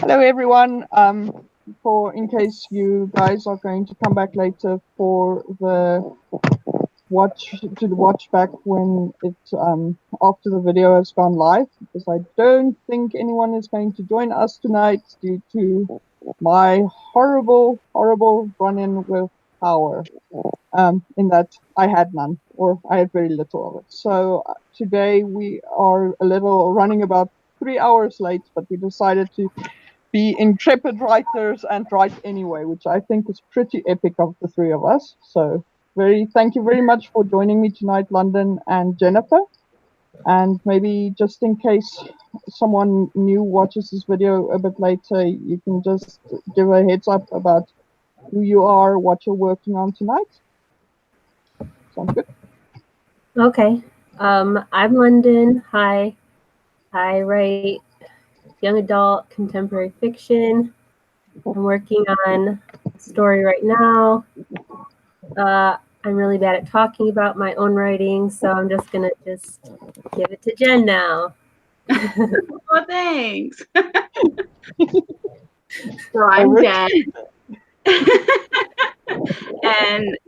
Hello, everyone. For in case you guys are going to come back later for the watch back when it after the video has gone live, because I don't think anyone is going to join us tonight due to my horrible run-in with power. In that I had none, or I had very little of it. So today we are a little running about 3 hours late, but we decided to be intrepid writers and write anyway, which I think is pretty epic of the three of us. So thank you very much for joining me tonight, London and Jennifer. And maybe just in case someone new watches this video a bit later, you can just give a heads up about who you are, what you're working on tonight. Sounds good? Okay. I'm London. Hi. I write young adult contemporary fiction. I'm working on a story right now. I'm really bad at talking about my own writing, so I'm just gonna give it to Jen now. Oh, thanks. So I'm Jen. And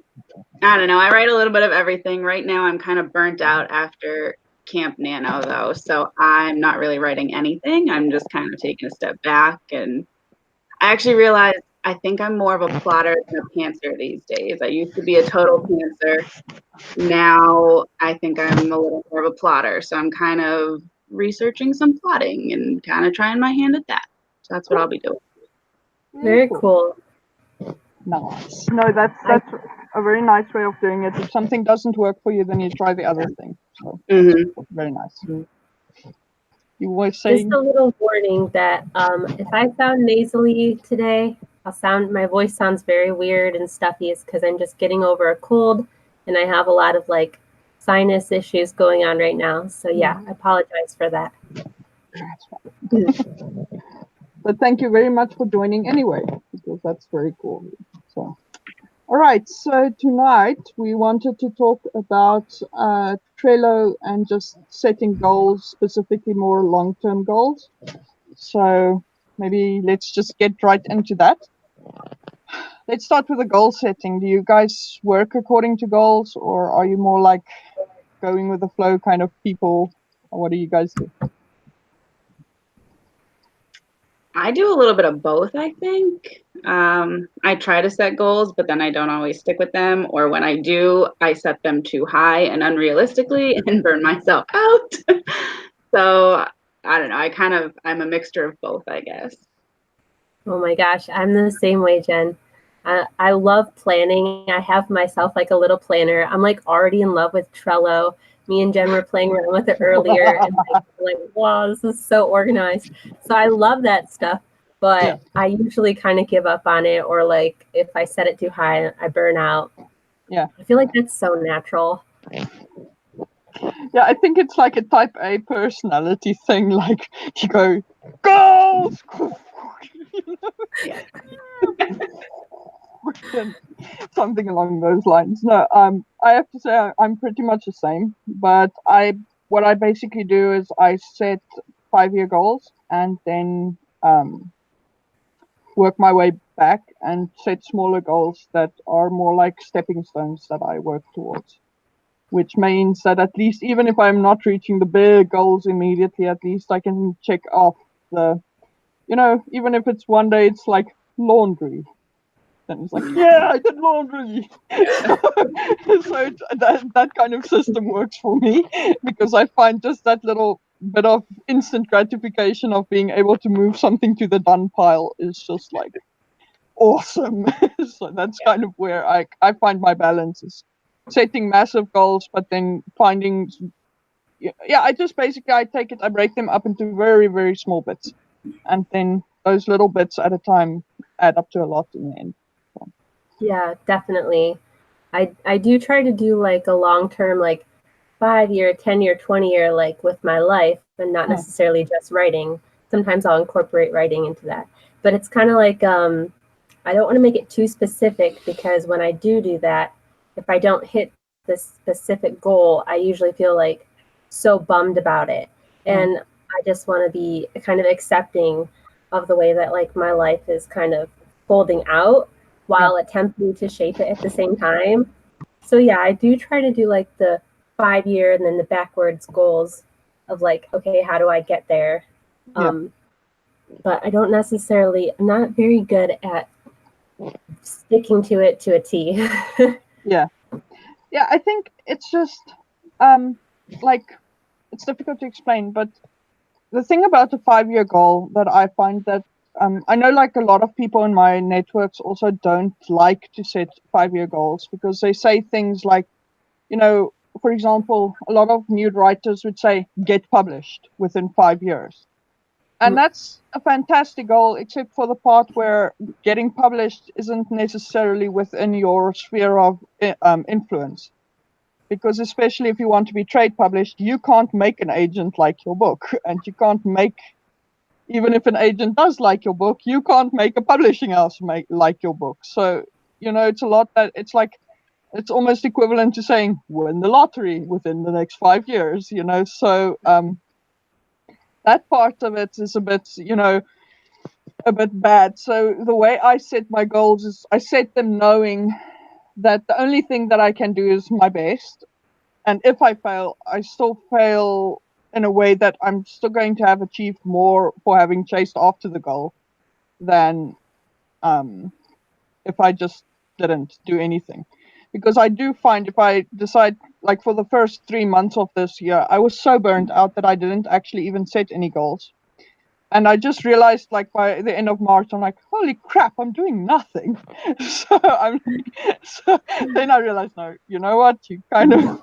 I don't know, I write a little bit of everything. Right now I'm kind of burnt out after Camp Nano though, so I'm not really writing anything. I'm just kind of taking a step back, and I actually realized I think I'm more of a plotter than a pantser these days. I used to be a total pantser. Now I think I'm a little more of a plotter, so I'm kind of researching some plotting and kind of trying my hand at that. So that's what I'll be doing. Very cool. Nice. No, that's a very nice way of doing it. If something doesn't work for you, then you try the other thing. So very nice. You were saying, just a little warning that if I sound nasally today, my voice sounds very weird and stuffy. It's because I'm just getting over a cold, and I have a lot of like sinus issues going on right now. So yeah, I apologize for that. But thank you very much for joining anyway, because that's very cool. So, all right. So tonight we wanted to talk about Trello and just setting goals, specifically more long-term goals. So maybe let's just get right into that. Let's start with the goal setting. Do you guys work according to goals, or are you more like going with the flow kind of people? Or what do you guys do? I do a little bit of both, I think. I try to set goals, but then I don't always stick with them. Or when I do, I set them too high and unrealistically and burn myself out. So I don't know. I'm a mixture of both, I guess. Oh my gosh, I'm the same way, Jen. I love planning. I have myself like a little planner. I'm like already in love with Trello. Me and Jen were playing around with it earlier, and like, wow, this is so organized. So I love that stuff, but I usually kind of give up on it, or like if I set it too high, I burn out. Yeah. I feel like that's so natural. Yeah, I think it's like a type A personality thing. Like you go, goals! Something along those lines. No, I have to say I'm pretty much the same. But what I basically do is I set 5-year goals and then work my way back and set smaller goals that are more like stepping stones that I work towards. Which means that at least, even if I'm not reaching the big goals immediately, at least I can check off even if it's one day it's like laundry. Then it's like, yeah, I did laundry. So that kind of system works for me, because I find just that little bit of instant gratification of being able to move something to the done pile is just like awesome. So that's kind of where I find my balance is setting massive goals, but then finding, I just basically I break them up into very, very small bits, and then those little bits at a time add up to a lot in the end. So. Yeah, definitely. I do try to do like a long-term, like 5-year, 10-year, 20-year, like with my life, and not necessarily just writing. Sometimes I'll incorporate writing into that, but it's kind of like I don't want to make it too specific, because when I do that, if I don't hit this specific goal, I usually feel like so bummed about it. And I just want to be kind of accepting of the way that like my life is kind of folding out while attempting to shape it at the same time. So yeah, I do try to do like the 5 year and then the backwards goals of like, okay, how do I get there? But I don't necessarily, I'm not very good at sticking to it to a T. Yeah. I think it's just like it's difficult to explain, but the thing about the 5 year goal that I find that I know like a lot of people in my networks also don't like to set 5 year goals because they say things like, for example, a lot of new writers would say get published within 5 years. And that's a fantastic goal, except for the part where getting published isn't necessarily within your sphere of influence. Because especially if you want to be trade published, you can't make an agent like your book, and you can't make, even if an agent does like your book, you can't make a publishing house like your book. So it's a lot that it's almost equivalent to saying win the lottery within the next 5 years. So that part of it is a bit bad. So the way I set my goals is I set them knowing that the only thing that I can do is my best. And if I fail, I still fail in a way that I'm still going to have achieved more for having chased after the goal than if I just didn't do anything. Because I do find if I decide, like for the first 3 months of this year, I was so burnt out that I didn't actually even set any goals. And I just realized, like by the end of March, I'm like, holy crap, I'm doing nothing. So then I realized, no, you know what? You kind of,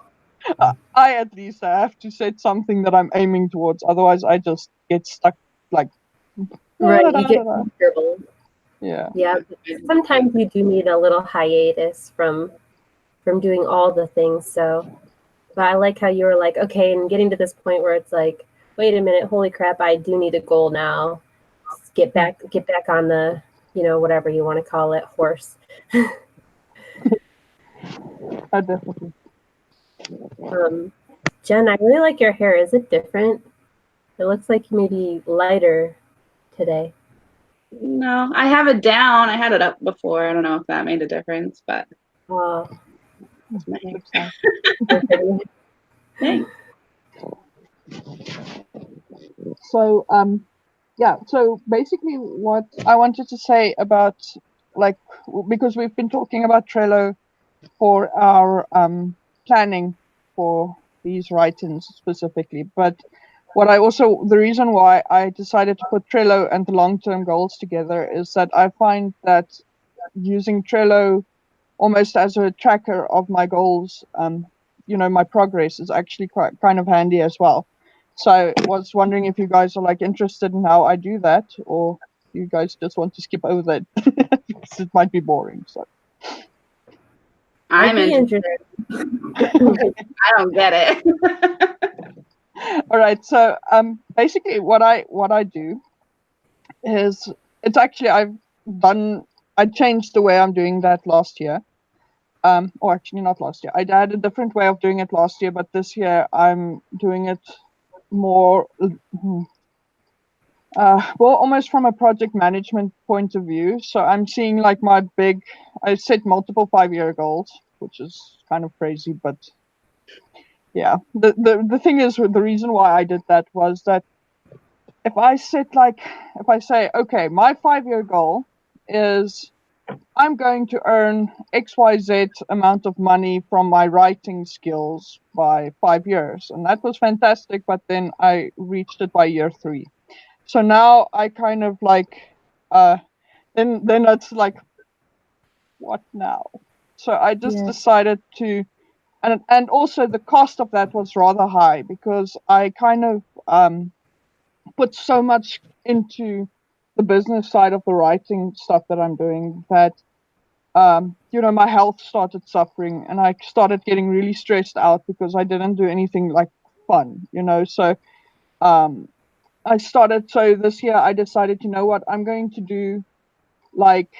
I at least I have to set something that I'm aiming towards. Otherwise, I just get stuck, like, Right, you get comfortable. Yeah. Yeah, sometimes you do need a little hiatus from doing all the things. So, but I like how you were like, okay, and getting to this point where it's like, wait a minute, holy crap, I do need a goal now. Get back on the, whatever you want to call it, horse. Definitely. Jen, I really like your hair. Is it different? It looks like maybe lighter today. No, I have it down. I had it up before. I don't know if that made a difference, but That's my hair. Thanks. So so basically what I wanted to say about, like, because we've been talking about Trello for our planning for these write-ins specifically, but the reason why I decided to put Trello and the long-term goals together is that I find that using Trello almost as a tracker of my goals, my progress is actually quite kind of handy as well. So I was wondering if you guys are like interested in how I do that, or you guys just want to skip over that because it might be boring. So I'm interested. I don't get it. All right. So basically what I do is it's actually I changed the way I'm doing that last year. Or actually not last year. I had a different way of doing it last year, but this year I'm doing it more well, almost from a project management point of view. So I'm seeing like I set multiple 5 year goals, which is kind of crazy, but yeah. The thing is, the reason why I did that was that if I say, okay, my 5 year goal is I'm going to earn XYZ amount of money from my writing skills by 5 years. And that was fantastic, but then I reached it by year 3. So now I kind of like, then it's like, what now? So I just decided to, and also the cost of that was rather high because I kind of put so much into the business side of the writing stuff that I'm doing that my health started suffering and I started getting really stressed out because I didn't do anything like fun. So so this year I decided, you know what, I'm going to do like,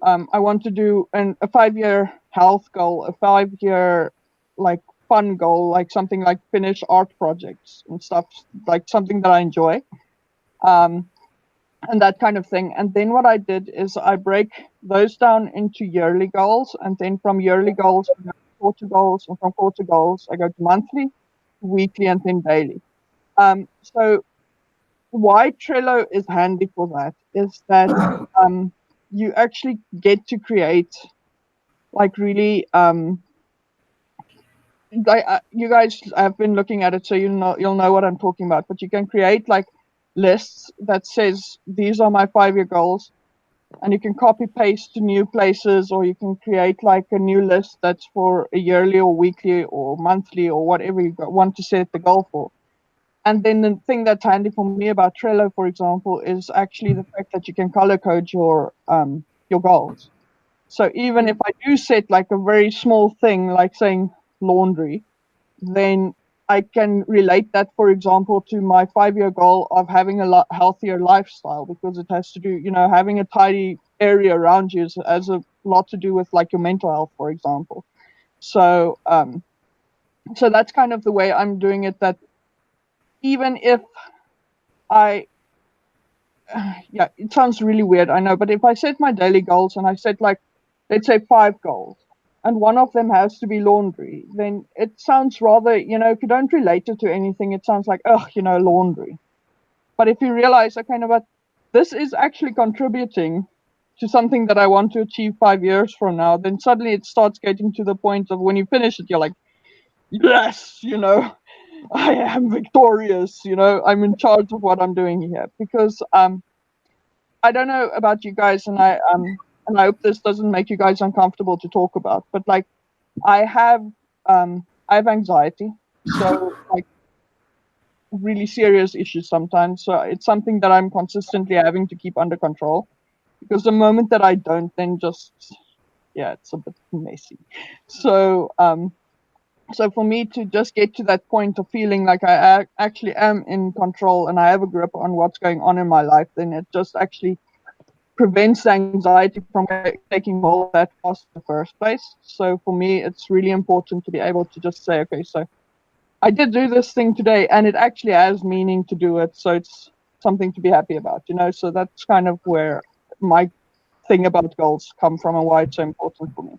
I want to do a 5 year health goal, a 5 year like fun goal, like something like finish art projects and stuff, like something that I enjoy. and that kind of thing. And then what I did is I break those down into yearly goals, and then from yearly goals I go to quarter goals, and from quarter goals I go to monthly, weekly, and then daily. So why Trello is handy for that is that you actually get to create like really you guys have been looking at it, so you'll know what I'm talking about. But you can create like lists that says these are my 5-year goals, and you can copy paste to new places, or you can create like a new list that's for a yearly or weekly or monthly or whatever you want to set the goal for. And then the thing that's handy for me about Trello, for example, is actually the fact that you can color code your goals. So even if I do set like a very small thing, like saying laundry, then I can relate that, for example, to my 5-year goal of having a lot healthier lifestyle, because it has to do, having a tidy area around you has a lot to do with like your mental health, for example. So, so that's kind of the way I'm doing it. That even if I, yeah, it sounds really weird, I know, but if I set my daily goals and I set like, let's say 5 goals, and one of them has to be laundry, then it sounds rather, if you don't relate it to anything, it sounds like, oh, laundry. But if you realize, okay, no, but this is actually contributing to something that I want to achieve 5 years from now, then suddenly it starts getting to the point of when you finish it, you're like, yes, I am victorious, I'm in charge of what I'm doing here. Because I don't know about you guys, and I hope this doesn't make you guys uncomfortable to talk about, but like I have I have anxiety, so like really serious issues sometimes. So it's something that I'm consistently having to keep under control, because the moment that I don't, then just yeah, it's a bit messy. So so for me to just get to that point of feeling like I actually am in control and I have a grip on what's going on in my life, then it just actually prevents the anxiety from taking hold that fast in the first place. So for me, it's really important to be able to just say, okay, so I did do this thing today, and it actually has meaning to do it. So it's something to be happy about, So that's kind of where my thing about goals come from and why it's so important for me.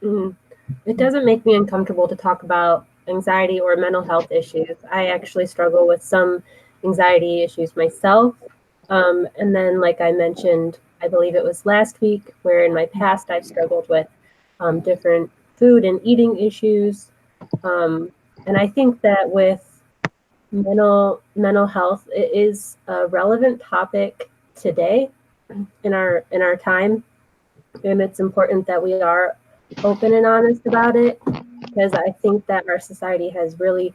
Mm. It doesn't make me uncomfortable to talk about anxiety or mental health issues. I actually struggle with some anxiety issues myself. And then, like I mentioned, I believe it was last week, where in my past I've struggled with different food and eating issues. And I think that with mental health, it is a relevant topic today in our time, and it's important that we are open and honest about it, because I think that our society has really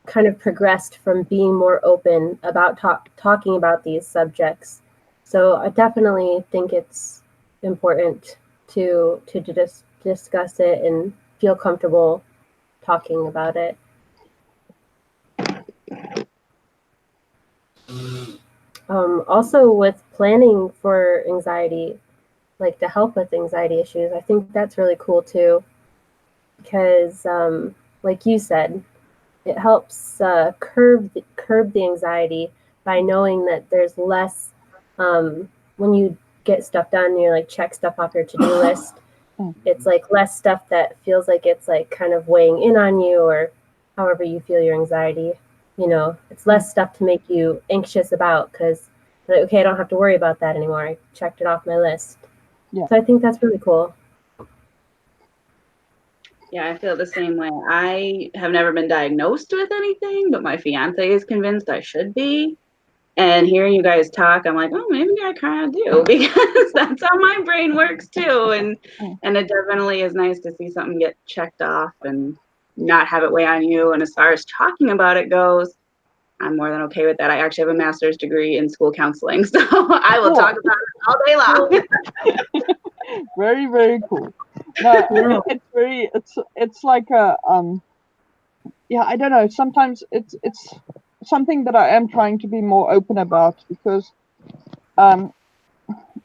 kind of progressed from being more open about talking about these subjects. So I definitely think it's important to just discuss it and feel comfortable talking about it. Also, with planning for anxiety, like to help with anxiety issues, I think that's really cool too, because like you said, it helps curb the anxiety by knowing that there's less when you get stuff done, you like check stuff off your to-do list. It's like less stuff that feels like it's like kind of weighing in on you, or however you feel your anxiety. It's less stuff to make you anxious about, because like, okay, I don't have to worry about that anymore. I checked it off my list. Yeah. So I think that's really cool. Yeah, I feel the same way. I have never been diagnosed with anything, but my fiance is convinced I should be. And hearing you guys talk, I'm like, oh, maybe I kind of do, because that's how my brain works too. And it definitely is nice to see something get checked off and not have it weigh on you. And as far as talking about it goes, I'm more than okay with that. I actually have a master's degree in school counseling, so I will talk about it all day long. Very, very cool. No, Yeah. it's like a yeah, I don't know. Sometimes it's something that I am trying to be more open about, because a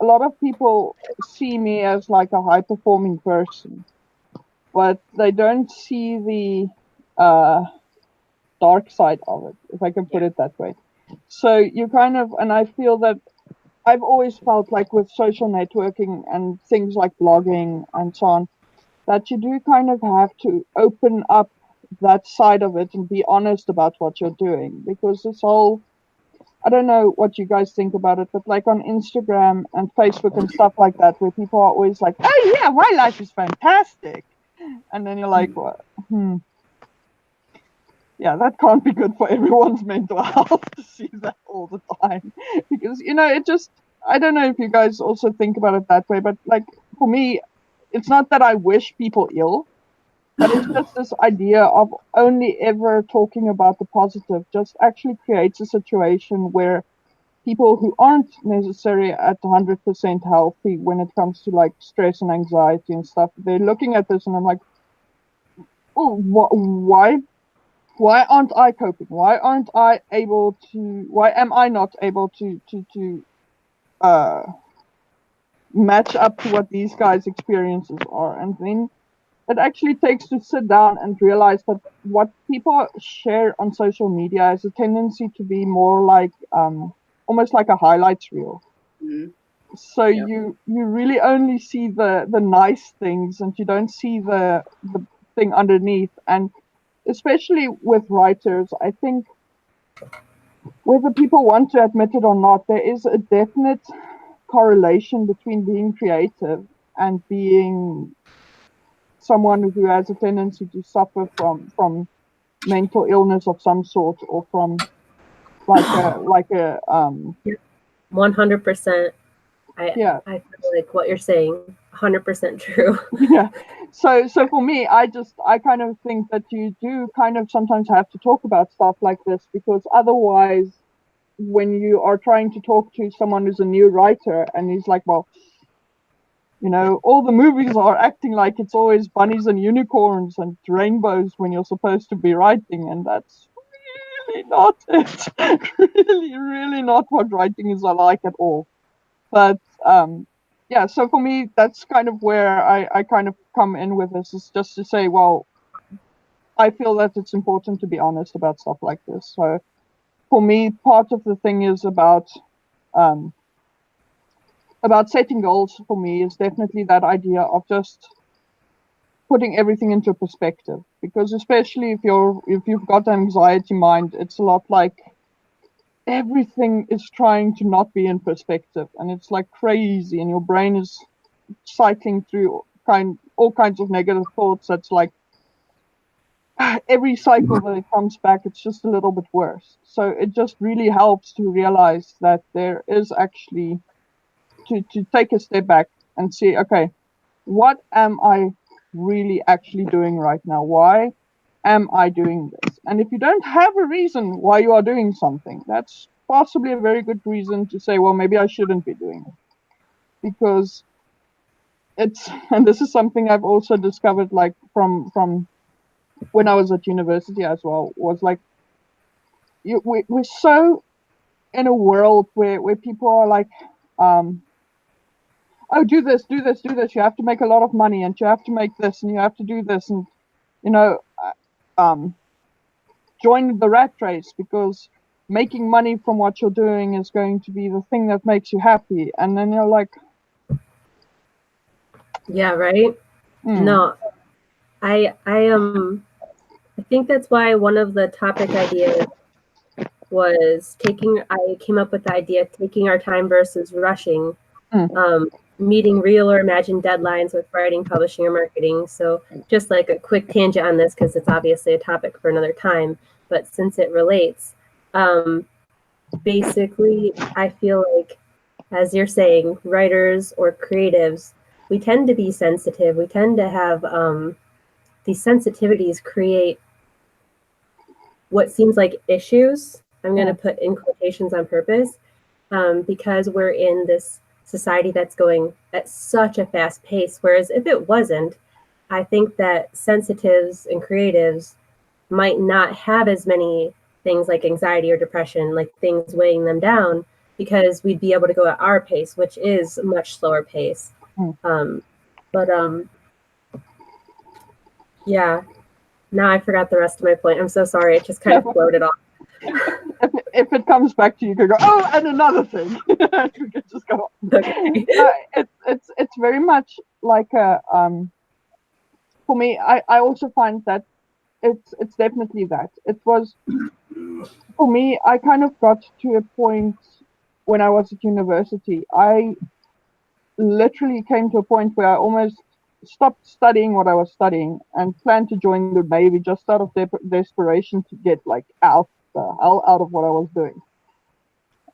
lot of people see me as like a high performing person, but they don't see the dark side of it, if I can put it that way. So you kind of, and I feel that I've always felt like with social networking and things like blogging and so on, that you do kind of have to open up that side of it and be honest about what you're doing. Because this whole, I don't know what you guys think about it, but like on Instagram and Facebook and stuff like that, where people are always like, oh yeah, my life is fantastic. And then you're like, what? Yeah, that can't be good for everyone's mental health to see that all the time. Because, it just, I don't know if you guys also think about it that way, but like for me, it's not that I wish people ill, but it's just this idea of only ever talking about the positive just actually creates a situation where people who aren't necessarily at 100% healthy when it comes to like stress and anxiety and stuff, they're looking at this and I'm like, oh, why aren't I coping? Why am I not able to uh, match up to what these guys' experiences are? And then it actually takes to sit down and realize that what people share on social media has a tendency to be more like almost like a highlights reel. Mm-hmm. So you really only see the nice things and you don't see the thing underneath. And especially with writers, I think whether people want to admit it or not, there is a definite correlation between being creative and being someone who has a tendency to suffer from mental illness of some sort, or from like a 100%. yeah. I feel like what you're saying, 100% true. Yeah. So for me, I kind of think that you do kind of sometimes have to talk about stuff like this, because otherwise, when you are trying to talk to someone who's a new writer and he's like, well, all the movies are acting like it's always bunnies and unicorns and rainbows when you're supposed to be writing, and that's really not it. Really, really not what writing is like at all. But yeah, so for me, that's kind of where I kind of come in with this, is just to say, well, I feel that it's important to be honest about stuff like this. So for me, part of the thing is um, about setting goals. For me, is definitely that idea of just putting everything into perspective, because especially if you've got an anxiety mind, it's a lot like everything is trying to not be in perspective, and it's like crazy, and your brain is cycling through all kinds of negative thoughts. That's like every cycle that it comes back, it's just a little bit worse. So it just really helps to realize that there is actually to take a step back and see, okay, what am I really actually doing right now? Why am I doing this? And if you don't have a reason why you are doing something, that's possibly a very good reason to say, well, maybe I shouldn't be doing it. Because it's, and this is something I've also discovered, like from when I was at university as well, was like, we're so in a world where people are like, oh, do this, do this, do this. You have to make a lot of money, and you have to make this, and you have to do this, and you know, um, join the rat race, because making money from what you're doing is going to be the thing that makes you happy. And then you're like, Yeah, right. No, I think that's why one of the topic ideas was I came up with the idea of taking our time versus rushing, meeting real or imagined deadlines with writing, publishing, or marketing. So just like a quick tangent on this, because it's obviously a topic for another time, but since it relates, basically, I feel like, as you're saying, writers or creatives, we tend to be sensitive. We tend to have these sensitivities create what seems like issues. I'm going to put in quotations on purpose, because we're in this society that's going at such a fast pace. Whereas if it wasn't, I think that sensitives and creatives might not have as many things like anxiety or depression, like things weighing them down, because we'd be able to go at our pace, which is a much slower pace. But yeah, now I forgot the rest of my point. I'm so sorry. It just kind of floated off. if it comes back to you, you can go, oh, and another thing. You can just go on. Okay. It's very much like a for me. I also find that it's definitely that. It was for me. I kind of got to a point when I was at university. I literally came to a point where I almost stopped studying what I was studying and planned to join the Navy just out of desperation to get like out the hell out of what I was doing.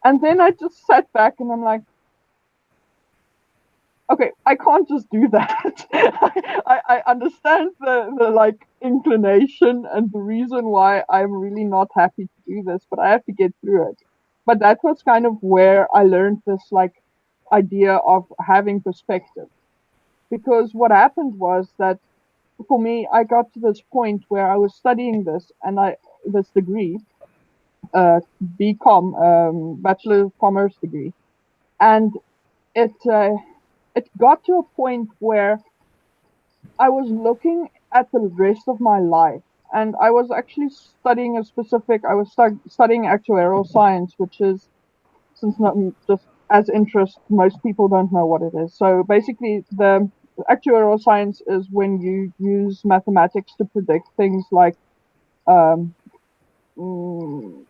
And then I just sat back and I'm like, okay, I can't just do that. I understand the like inclination and the reason why I'm really not happy to do this, but I have to get through it. But that was kind of where I learned this like idea of having perspective. Because what happened was that for me, I got to this point where I was studying this and this degree, BCom, Bachelor of Commerce degree, and it uh, it got to a point where I was looking at the rest of my life, and I was actually studying a specific. I was studying actuarial science, which is since not just as interest, most people don't know what it is. So basically, the actuarial science is when you use mathematics to predict things like um,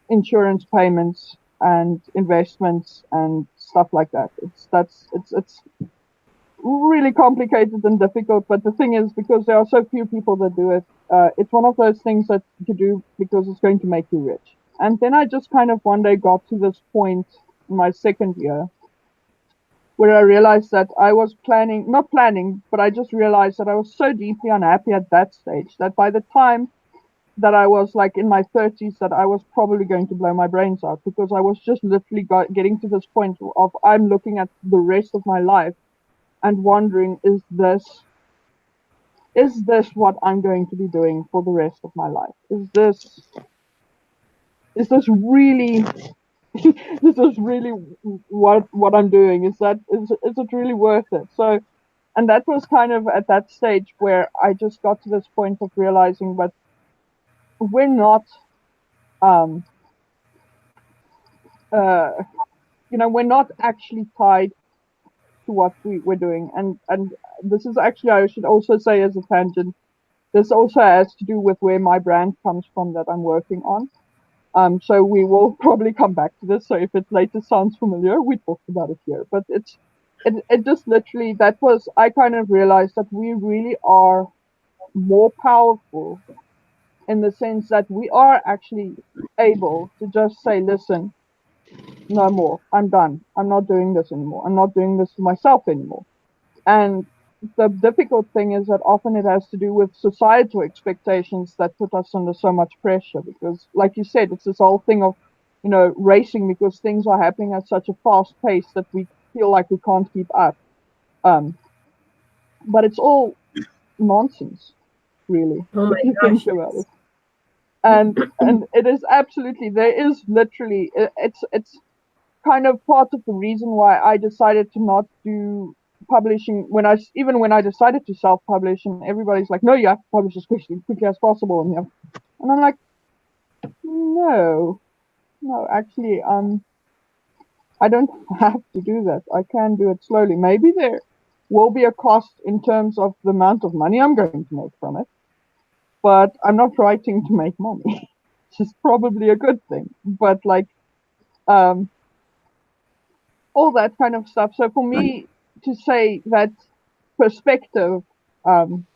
insurance payments and investments and stuff like that. It's really complicated and difficult. But the thing is, because there are so few people that do it, it's one of those things that you do because it's going to make you rich. And then I just kind of one day got to this point in my second year where I realized that I was not planning, but I just realized that I was so deeply unhappy at that stage that by the time that I was like in my 30s, that I was probably going to blow my brains out because I was just literally getting to this point of I'm looking at the rest of my life and wondering, is this what I'm going to be doing for the rest of my life? Is this really this is really what I'm doing? Is it really worth it? So, and that was kind of at that stage where I just got to this point of realizing, but we're not, um, uh, we're not actually tied to what we're doing, and this is actually I should also say as a tangent. This also has to do with where my brand comes from that I'm working on. So we will probably come back to this. So if it later sounds familiar, we talked about it here. But it just literally that was I kind of realized that we really are more powerful in the sense that we are actually able to just say, listen, no more. I'm done. I'm not doing this anymore. I'm not doing this to myself anymore. And the difficult thing is that often it has to do with societal expectations that put us under so much pressure because, like you said, it's this whole thing of, racing because things are happening at such a fast pace that we feel like we can't keep up. Um, but it's all nonsense, really, Oh if my you think gosh, about yes. it. And it is absolutely there is literally it's kind of part of the reason why I decided to not do publishing even when I decided to self-publish, and everybody's like, no, you have to publish as quickly as possible, and I'm like, no, no, actually, I don't have to do that. I can do it slowly. Maybe there will be a cost in terms of the amount of money I'm going to make from it, but I'm not writing to make money, which is probably a good thing. But like, um, all that kind of stuff. So for me to say that perspective, um,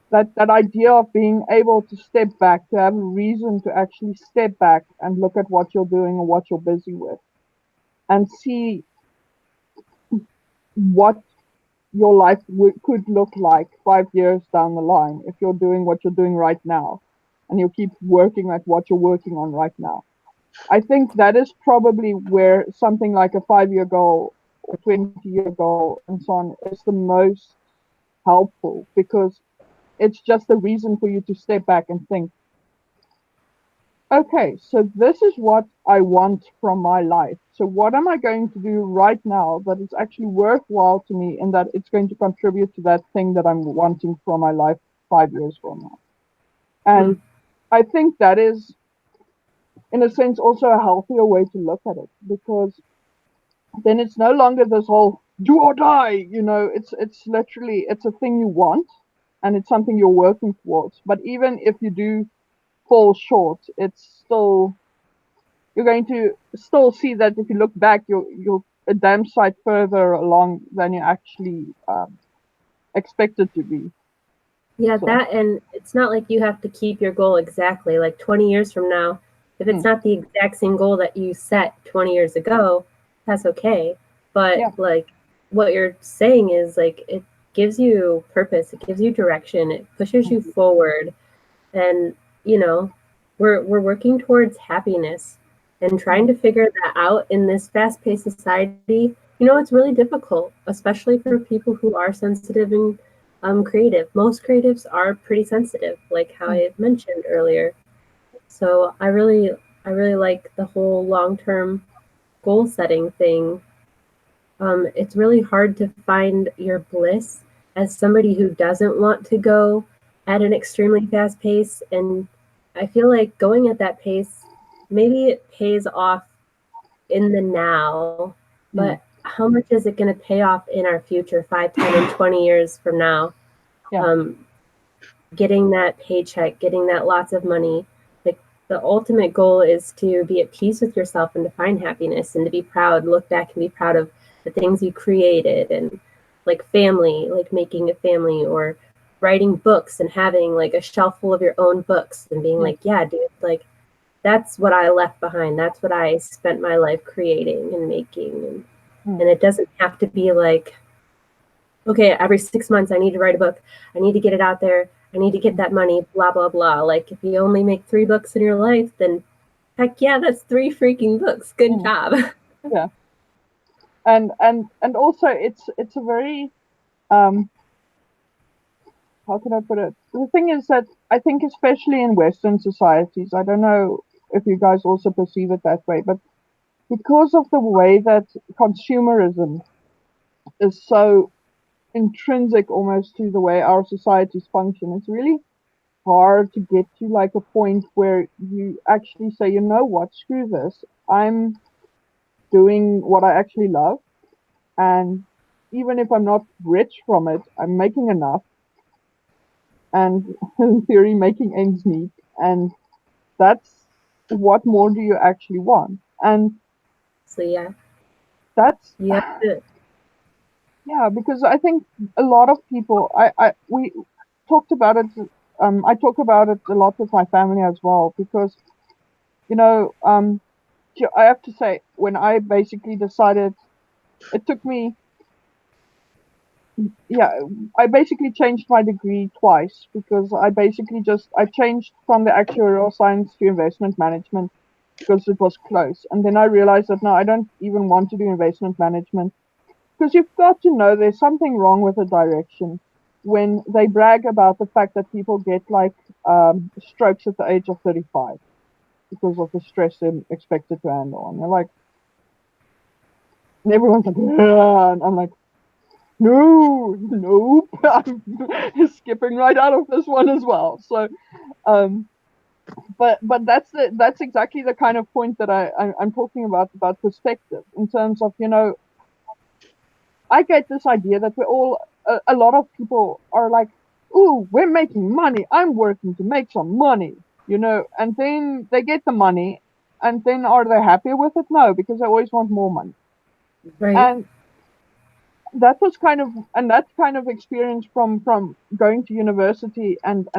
that idea of being able to step back, to have a reason to actually step back and look at what you're doing or what you're busy with, and see what your life could look like 5 years down the line if you're doing what you're doing right now, and you keep working at what you're working on right now. I think that is probably where something like a 5 year goal or 20-year goal and so on is the most helpful because it's just a reason for you to step back and think, okay, so this is what I want from my life. So what am I going to do right now that is actually worthwhile to me and that it's going to contribute to that thing that I'm wanting from my life 5 years from now? Mm. And I think that is in a sense, also a healthier way to look at it, because then it's no longer this whole do or die. It's literally, it's a thing you want, and it's something you're working towards. But even if you do fall short, it's still, you're going to still see that if you look back, you're a damn sight further along than you actually expected to be. Yeah, So that, and it's not like you have to keep your goal exactly. Like 20 years from now, if it's not the exact same goal that you set 20 years ago, that's okay. But yeah, like what you're saying is like it gives you purpose, it gives you direction, it pushes you forward. And you know, we're working towards happiness and trying to figure that out in this fast-paced society. It's really difficult, especially for people who are sensitive and creative. Most creatives are pretty sensitive, like how I mentioned earlier. So I really like the whole long-term goal setting thing. It's really hard to find your bliss as somebody who doesn't want to go at an extremely fast pace. And I feel like going at that pace, maybe it pays off in the now, but how much is it going to pay off in our future, 5, 10, and 20 years from now? yeah, Um, Getting that paycheck, getting that lots of money. Like the ultimate goal is to be at peace with yourself and to find happiness and to be proud, look back and be proud of the things you created, and like family, like making a family, or writing books and having like a shelf full of your own books and being like, yeah, dude, like that's what I left behind. That's what I spent my life creating and making. And it doesn't have to be like, okay, every 6 months I need to write a book. I need to get it out there. I need to get that money, blah, blah, blah. Like if you only make 3 books in your life, then heck yeah, that's 3 freaking books. Good job. yeah. And also, it's a very, um how can I put it? The thing is that I think, especially in Western societies, I don't know if you guys also perceive it that way, but because of the way that consumerism is so intrinsic almost to the way our societies function, it's really hard to get to like a point where you actually say, you know what, screw this. I'm doing what I actually love, and even if I'm not rich from it, I'm making enough, and in theory making ends meet, and that's what more do you actually want? And So yeah, that's you have to. yeah, because I think a lot of people, I we talked about it. I talk about it a lot with my family as well, because you know, I have to say, when I basically decided, it took me, yeah, I basically changed my degree twice, because I changed from the actuarial science to investment management because it was close. And then I realized that no, I don't even want to do investment management, because you've got to know there's something wrong with the direction when they brag about the fact that people get like strokes at the age of 35 because of the stress they're expected to handle. And they're like, and everyone's like, yeah. And I'm like, no, nope. I'm skipping right out of this one as well. So, um, but that's exactly the kind of point that I'm talking about perspective, in terms of, I get this idea that we're all, a lot of people are like, ooh, we're making money. I'm working to make some money, and then they get the money, and then are they happy with it? No, because they always want more money. Right. And that's kind of experience from going to university, and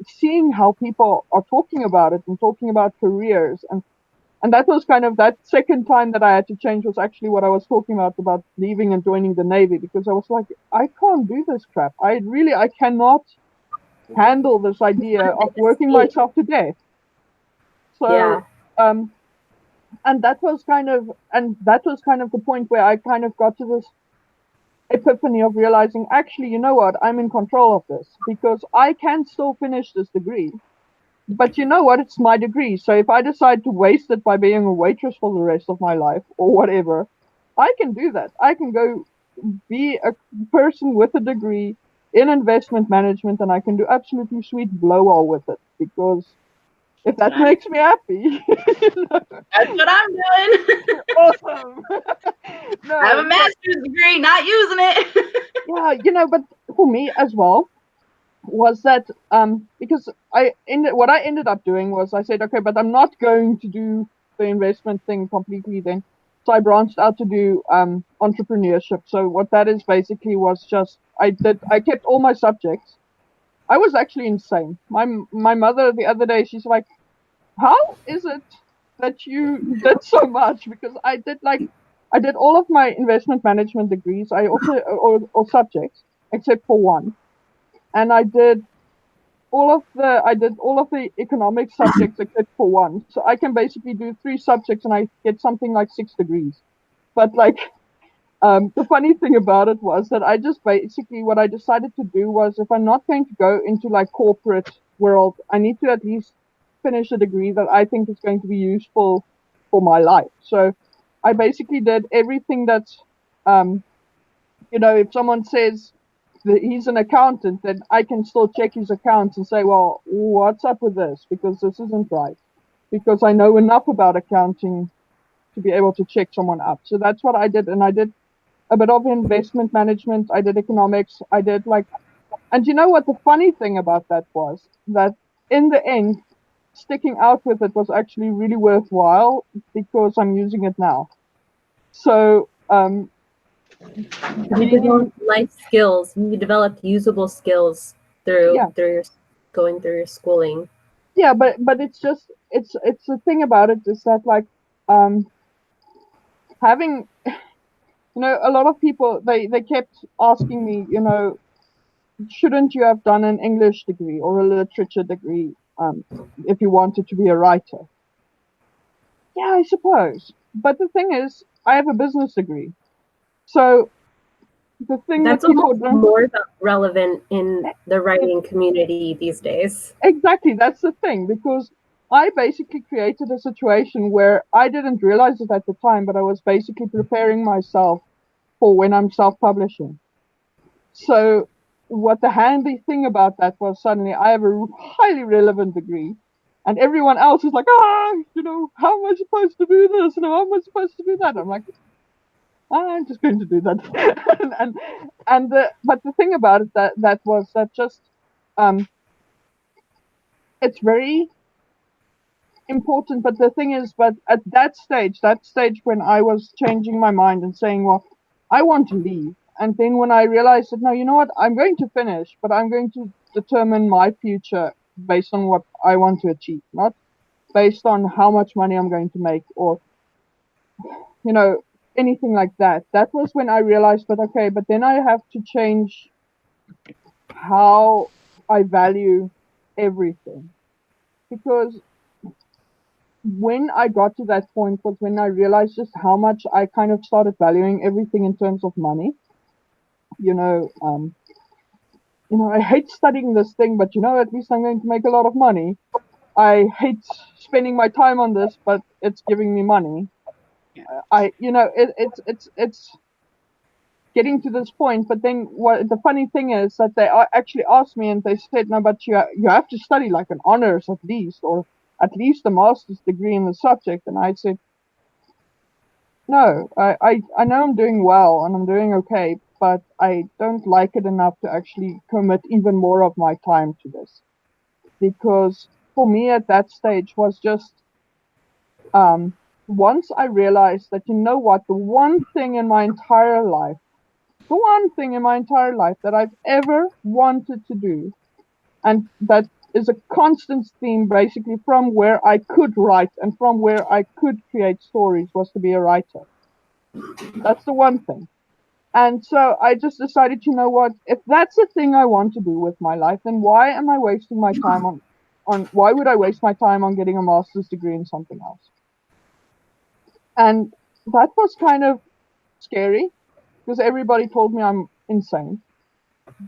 seeing how people are talking about it and talking about careers, and that was kind of that second time that I had to change, was actually what I was talking about leaving and joining the Navy, because I was like, I can't do this crap. I cannot handle this idea of working myself to death. So, Yeah. um, and that was kind of the point where I kind of got to this epiphany of realizing, actually, you know what, I'm in control of this, because I can still finish this degree. But you know what? It's my degree. So if I decide to waste it by being a waitress for the rest of my life or whatever, I can do that. I can go be a person with a degree in investment management, and I can do absolutely sweet blow all with it, because if that makes me happy. That's what I'm doing. Awesome. No, I have a master's degree, not using it. yeah, but for me as well was that because what I ended up doing was I said, okay, but I'm not going to do the investment thing completely then. So I branched out to do entrepreneurship. So what that is basically was just I kept all my subjects. I was actually insane. My mother the other day, she's like, how is it that you did so much? Because I did all of my investment management degrees. I also or subjects except for one, and I did all of the economic subjects except for one. So I can basically do three subjects and I get something like 6 degrees. But like the funny thing about it was that I just basically what I decided to do was if I'm not going to go into like corporate world, I need to at least finish a degree that I think is going to be useful for my life. So I basically did everything that's um, if someone says that he's an accountant, then I can still check his accounts and say, well, what's up with this? Because this isn't right. Because I know enough about accounting to be able to check someone up. So that's what I did. And I did a bit of investment management. I did economics. I did and you know what the funny thing about that was? That in the end, sticking out with it was actually really worthwhile because I'm using it now. So, You developed life skills. You developed usable skills through yeah, your going through your schooling. yeah, but it's the thing about it is that having a lot of people they kept asking me, shouldn't you have done an English degree or a literature degree if you wanted to be a writer? Yeah, I suppose. But the thing is, I have a business degree. So the thing that That's people almost don't more relevant in the writing community these days. exactly, that's the thing, because I basically created a situation where I didn't realize it at the time, but I was basically preparing myself for when I'm self-publishing. So what the handy thing about that was suddenly I have a highly relevant degree, and everyone else is like, how am I supposed to do this? And how am I supposed to do that? I'm like, I'm just going to do that. But the thing about it that was that just um, it's very important. But the thing is, but at that stage when I was changing my mind and saying, well, I want to leave. And then when I realized that, no, you know what, I'm going to finish, but I'm going to determine my future based on what I want to achieve, not based on how much money I'm going to make or, you know, anything like that. That was when I realized, but okay, but then I have to change how I value everything. Because when I got to that point was when I realized just how much I kind of started valuing everything in terms of money. You know, um, I hate studying this thing, but at least I'm going to make a lot of money. I hate spending my time on this, but it's giving me money. Yeah. It's getting to this point. But then what the funny thing is that they actually asked me and they said, no, but you have to study like an honors at least, or at least a master's degree in the subject. And I said, no, I know I'm doing well and I'm doing okay, but I don't like it enough to actually commit even more of my time to this. Because for me at that stage was just once I realized that the one thing in my entire life that I've ever wanted to do, and that is a constant theme basically from where I could write and from where I could create stories, was to be a writer. That's the one thing. And so I just decided, you know what, if that's the thing I want to do with my life, then why am I wasting my time on why would I waste my time on getting a master's degree in something else? And that was kind of scary because everybody told me I'm insane.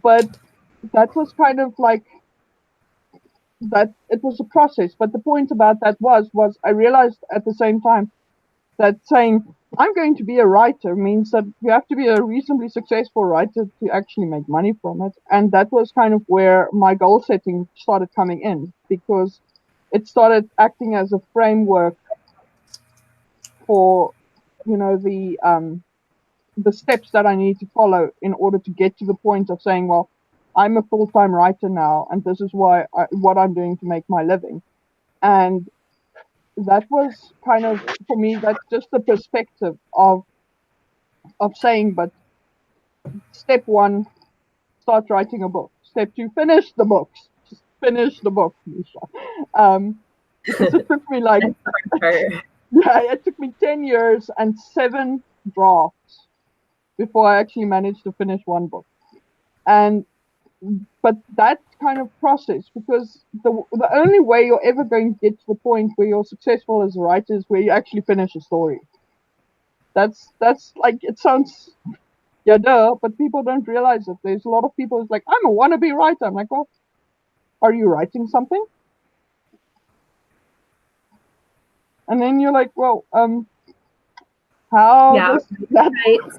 But that was kind of like that it was a process. But the point about that was I realized at the same time that saying I'm going to be a writer means that you have to be a reasonably successful writer to actually make money from it. And that was kind of where my goal setting started coming in, because it started acting as a framework for, the steps that I need to follow in order to get to the point of saying, well, I'm a full-time writer now, and this is what I'm doing to make my living. And that was kind of, for me, that's just the perspective of saying, but step one, start writing a book. Step two, finish the books. Just finish the book, Misha. Because it took me like, yeah, it took me 10 years and 7 drafts before I actually managed to finish one book. And but that kind of process, because the only way you're ever going to get to the point where you're successful as a writer is where you actually finish a story. That's like, it sounds, yeah, duh, but people don't realize it. There's a lot of people who's like, I'm a wannabe writer. I'm like, well, are you writing something? And then you're like, well, how does that work?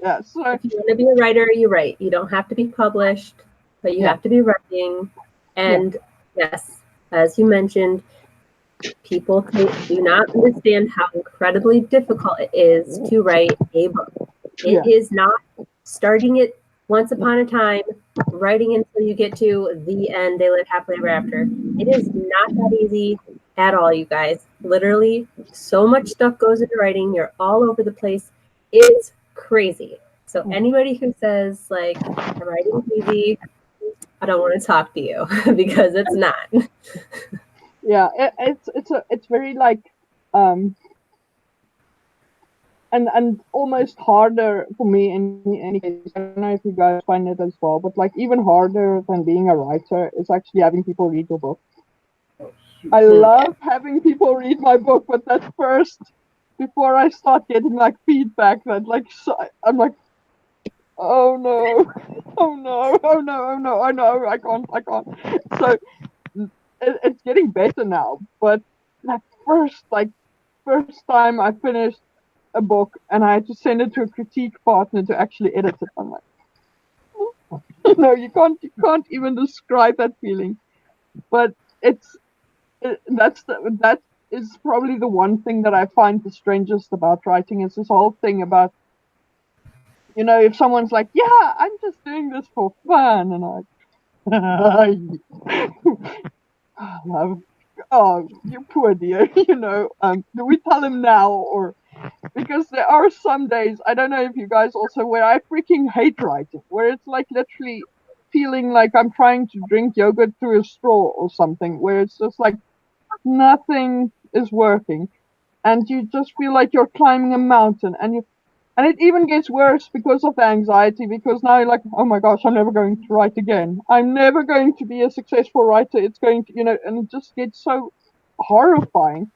Yeah, so if you want to be a writer, you write. You don't have to be published, but you have to be writing. And yes, as you mentioned, people do not understand how incredibly difficult it is to write a book. It is not starting it once upon a time, writing until you get to the end, they live happily ever after. It is not that easy at all, you guys. Literally, so much stuff goes into writing. You're all over the place. It's crazy. So anybody who says like writing is easy, I don't want to talk to you because it's not. Yeah, it's very like and almost harder for me in any case. I don't know if you guys find it as well, but like even harder than being a writer is actually having people read your book. I love having people read my book, but that first, before I start getting like feedback, that like, so, I'm like, oh no, oh no, oh no, oh no, oh no, I can't. So it's getting better now, but that first time I finished a book and I had to send it to a critique partner to actually edit it, I'm like, no, you can't even describe that feeling. But that is probably the one thing that I find the strangest about writing, is this whole thing about, if someone's like, yeah, I'm just doing this for fun, and oh, you poor dear, do we tell him now, or because there are some days, I don't know if you guys also, where I freaking hate writing, where it's like literally feeling like I'm trying to drink yogurt through a straw or something, where it's just like nothing is working, and you just feel like you're climbing a mountain, and it even gets worse because of the anxiety, because now you're like, oh my gosh, I'm never going to write again. I'm never going to be a successful writer. It's going to, and it just gets so horrifying.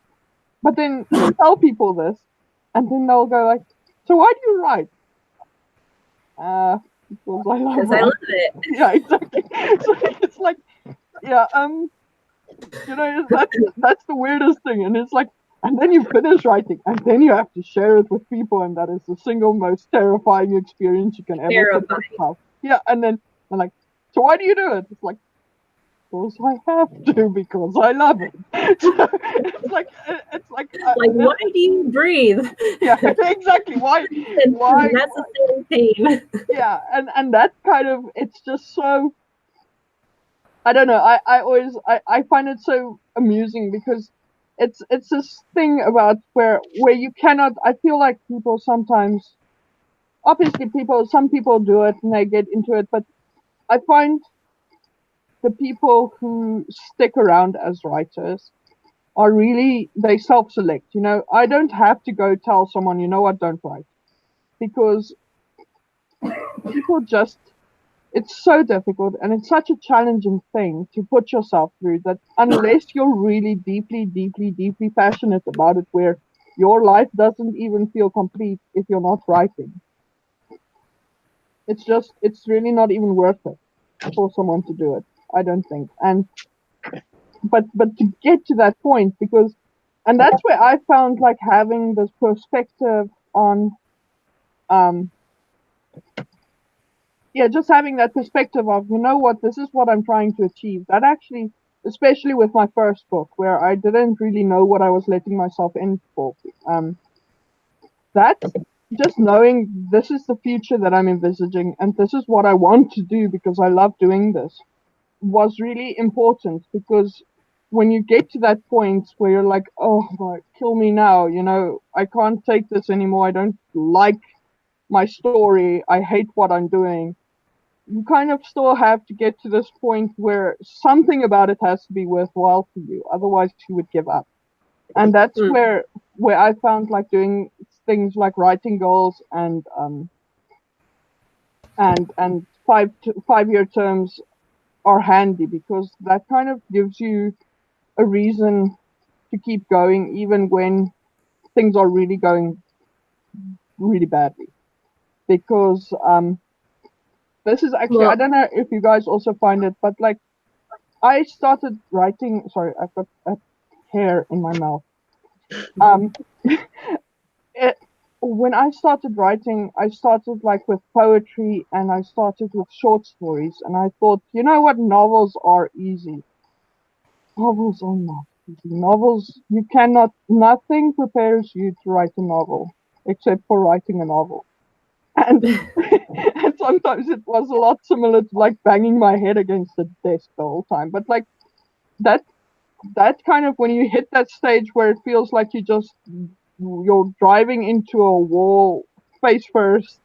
But then you tell people this, and then they'll go like, so why do you write? Because I love Because I love it. Yeah, exactly. So it's like, yeah, that's the weirdest thing. And it's like, and then you finish writing, and then you have to share it with people, and that is the single most terrifying experience you can ever put yourself. Yeah, and then I'm like, so why do you do it? It's like, because I have to, because I love it. So it's like why do you breathe? Yeah, exactly. Why? Necessary pain. Yeah, and that kind of, it's just so, I don't know. I always I find it so amusing, because it's this thing about where you cannot. I feel like people sometimes, obviously some people do it and they get into it, but I find the people who stick around as writers are really, they self-select. I don't have to go tell someone, what, don't write, because people just, it's so difficult, and it's such a challenging thing to put yourself through, that unless you're really deeply, deeply, deeply passionate about it, where your life doesn't even feel complete if you're not writing, it's really not even worth it for someone to do it, I don't think. And but to get to that point, because, and that's where I found like having this perspective on, um just having that perspective of, what, this is what I'm trying to achieve, that actually especially with my first book, where I didn't really know what I was letting myself in for. That just knowing this is the future that I'm envisaging and this is what I want to do because I love doing this was really important, because when you get to that point where you're like, oh my, kill me now, I can't take this anymore, I don't like my story, I hate what I'm doing, you kind of still have to get to this point where something about it has to be worthwhile for you, otherwise you would give up. And that's where I found like doing things like writing goals and 5 year terms are handy, because that kind of gives you a reason to keep going even when things are really going really badly. Because this is actually, I don't know if you guys also find it, but like I started writing. Sorry, I've got a hair in my mouth. It, when I started writing, I started like with poetry and I started with short stories, and I thought, you know what, novels are easy. Novels are not easy. Novels, you cannot, nothing prepares you to write a novel except for writing a novel. And, and sometimes it was a lot similar to like banging my head against the desk the whole time. But like that, that kind of, when you hit that stage where it feels like you're driving into a wall face first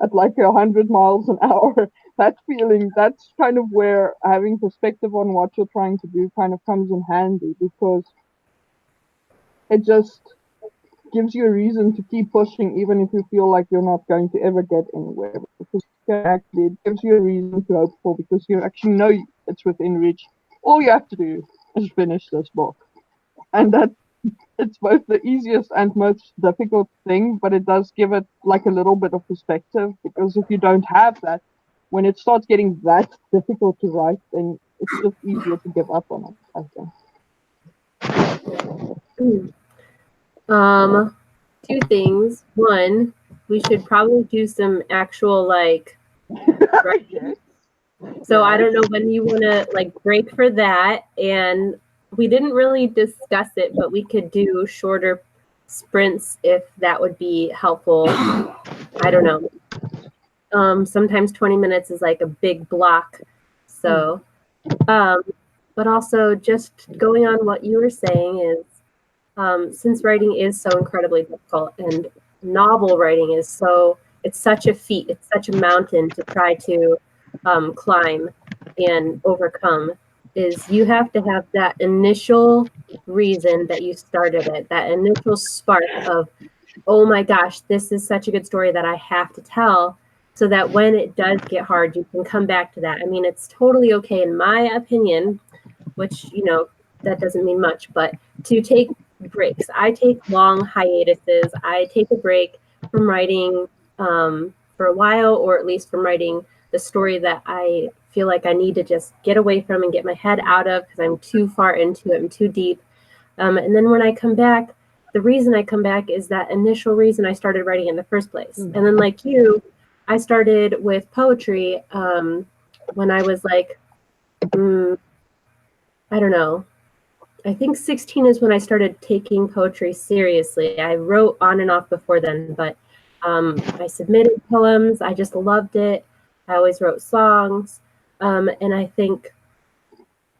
at like 100 miles an hour, that feeling, that's kind of where having perspective on what you're trying to do kind of comes in handy, because it just gives you a reason to keep pushing even if you feel like you're not going to ever get anywhere, because actually it gives you a reason to hope for, because you actually know it's within reach. All you have to do is finish this book, and that it's both the easiest and most difficult thing, but it does give it like a little bit of perspective, because if you don't have that, when it starts getting that difficult to write, then it's just easier to give up on it, I think. Two things. One, we should probably do some actual like writing. So I don't know when you want to like break for that. And we didn't really discuss it, but we could do shorter sprints if that would be helpful. I don't know. Sometimes 20 minutes is like a big block. So, but also just going on what you were saying is, since writing is so incredibly difficult and novel writing is it's such a feat, it's such a mountain to try to climb and overcome, is you have to have that initial reason that you started it, that initial spark of, oh my gosh, this is such a good story that I have to tell, so that when it does get hard, you can come back to that. I mean, it's totally okay, in my opinion, which, that doesn't mean much, but to take breaks. I take long hiatuses. I take a break from writing for a while, or at least from writing the story that I feel like I need to just get away from and get my head out of because I'm too far into it, I'm too deep. And then when I come back, the reason I come back is that initial reason I started writing in the first place. And then like you, I started with poetry when I was like, I don't know, I think 16 is when I started taking poetry seriously. I wrote on and off before then, but I submitted poems. I just loved it. I always wrote songs. And I think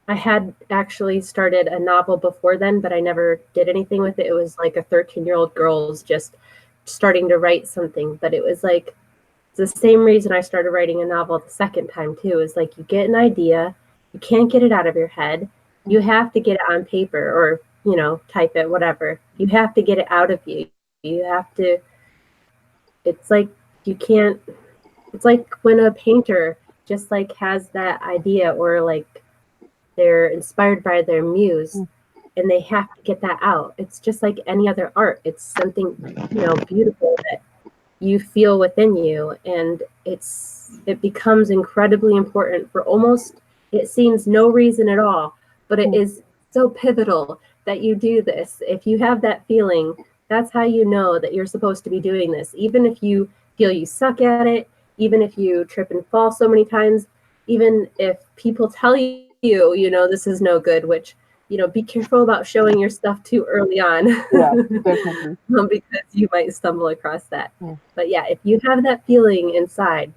I had actually started a novel before then, but I never did anything with it. It was like a 13-year-old girl's just starting to write something. But it was like the same reason I started writing a novel the second time too, is like you get an idea, you can't get it out of your head. You have to get it on paper or, type it, whatever. You have to get it out of you. You have to, it's like you can't, it's like when a painter just like has that idea, or like they're inspired by their muse and they have to get that out. It's just like any other art. It's something, beautiful that you feel within you, and it becomes incredibly important for almost, it seems, no reason at all, but it is so pivotal that you do this. If you have that feeling, that's how you know that you're supposed to be doing this, even if you feel you suck at it, even if you trip and fall so many times, even if people tell you you know, this is no good, which, you know, be careful about showing your stuff too early on. Yeah, definitely. Because you might stumble across that. Yeah. But yeah, if you have that feeling inside,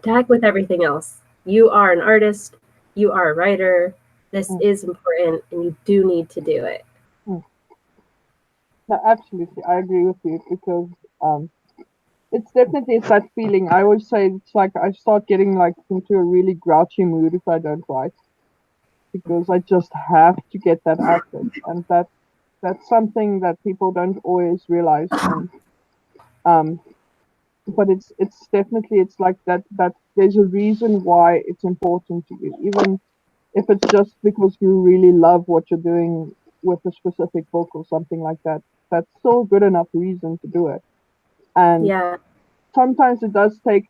tag with everything else. You are an artist, you are a writer. This is important and you do need to do it. No, absolutely, I agree with you because it's definitely it's that feeling. I always say it's like I start getting like into a really grouchy mood if I don't write because I just have to get that out there, and that's something that people don't always realize. And um, but it's definitely it's like that there's a reason why it's important to you, even if it's just because you really love what you're doing with a specific book or something like that. That's still good enough reason to do it. And Yeah, sometimes it does take,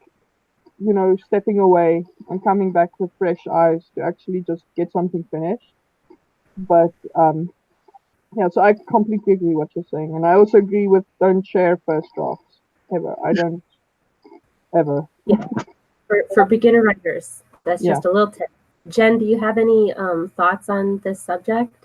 stepping away and coming back with fresh eyes to actually just get something finished. But yeah, so I completely agree what you're saying, and I also agree with don't share first drafts ever. I don't ever. yeah. For beginner writers, that's Yeah. just a little tip. Jen, do you have any thoughts on this subject?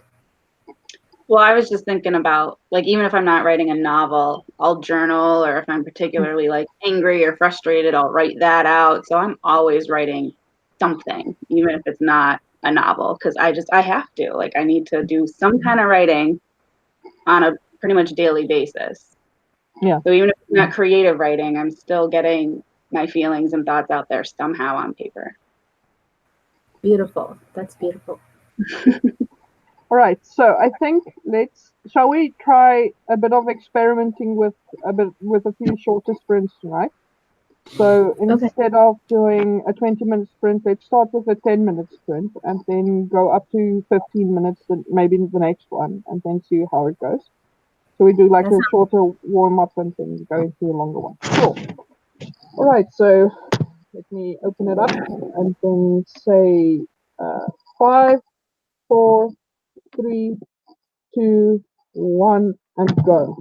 Well, I was just thinking about, like, even if I'm not writing a novel, I'll journal, or if I'm particularly like angry or frustrated, I'll write that out. So I'm always writing something, even if it's not a novel, because I have to. Like, I need to do some kind of writing on a pretty much daily basis. Yeah. So even if it's not creative writing, I'm still getting my feelings and thoughts out there somehow on paper. Beautiful. That's beautiful. All right. So I think shall we try a bit of experimenting with a few shorter sprints tonight? So Okay. instead of doing a 20-minute sprint, let's start with a 10-minute sprint and then go up to 15 minutes, maybe the next one, and then see how it goes. So we do like That a sounds shorter warm up and then go into a longer one. Sure. All right. So let me open it up and then say 5, 4, 3, 2, 1, and go.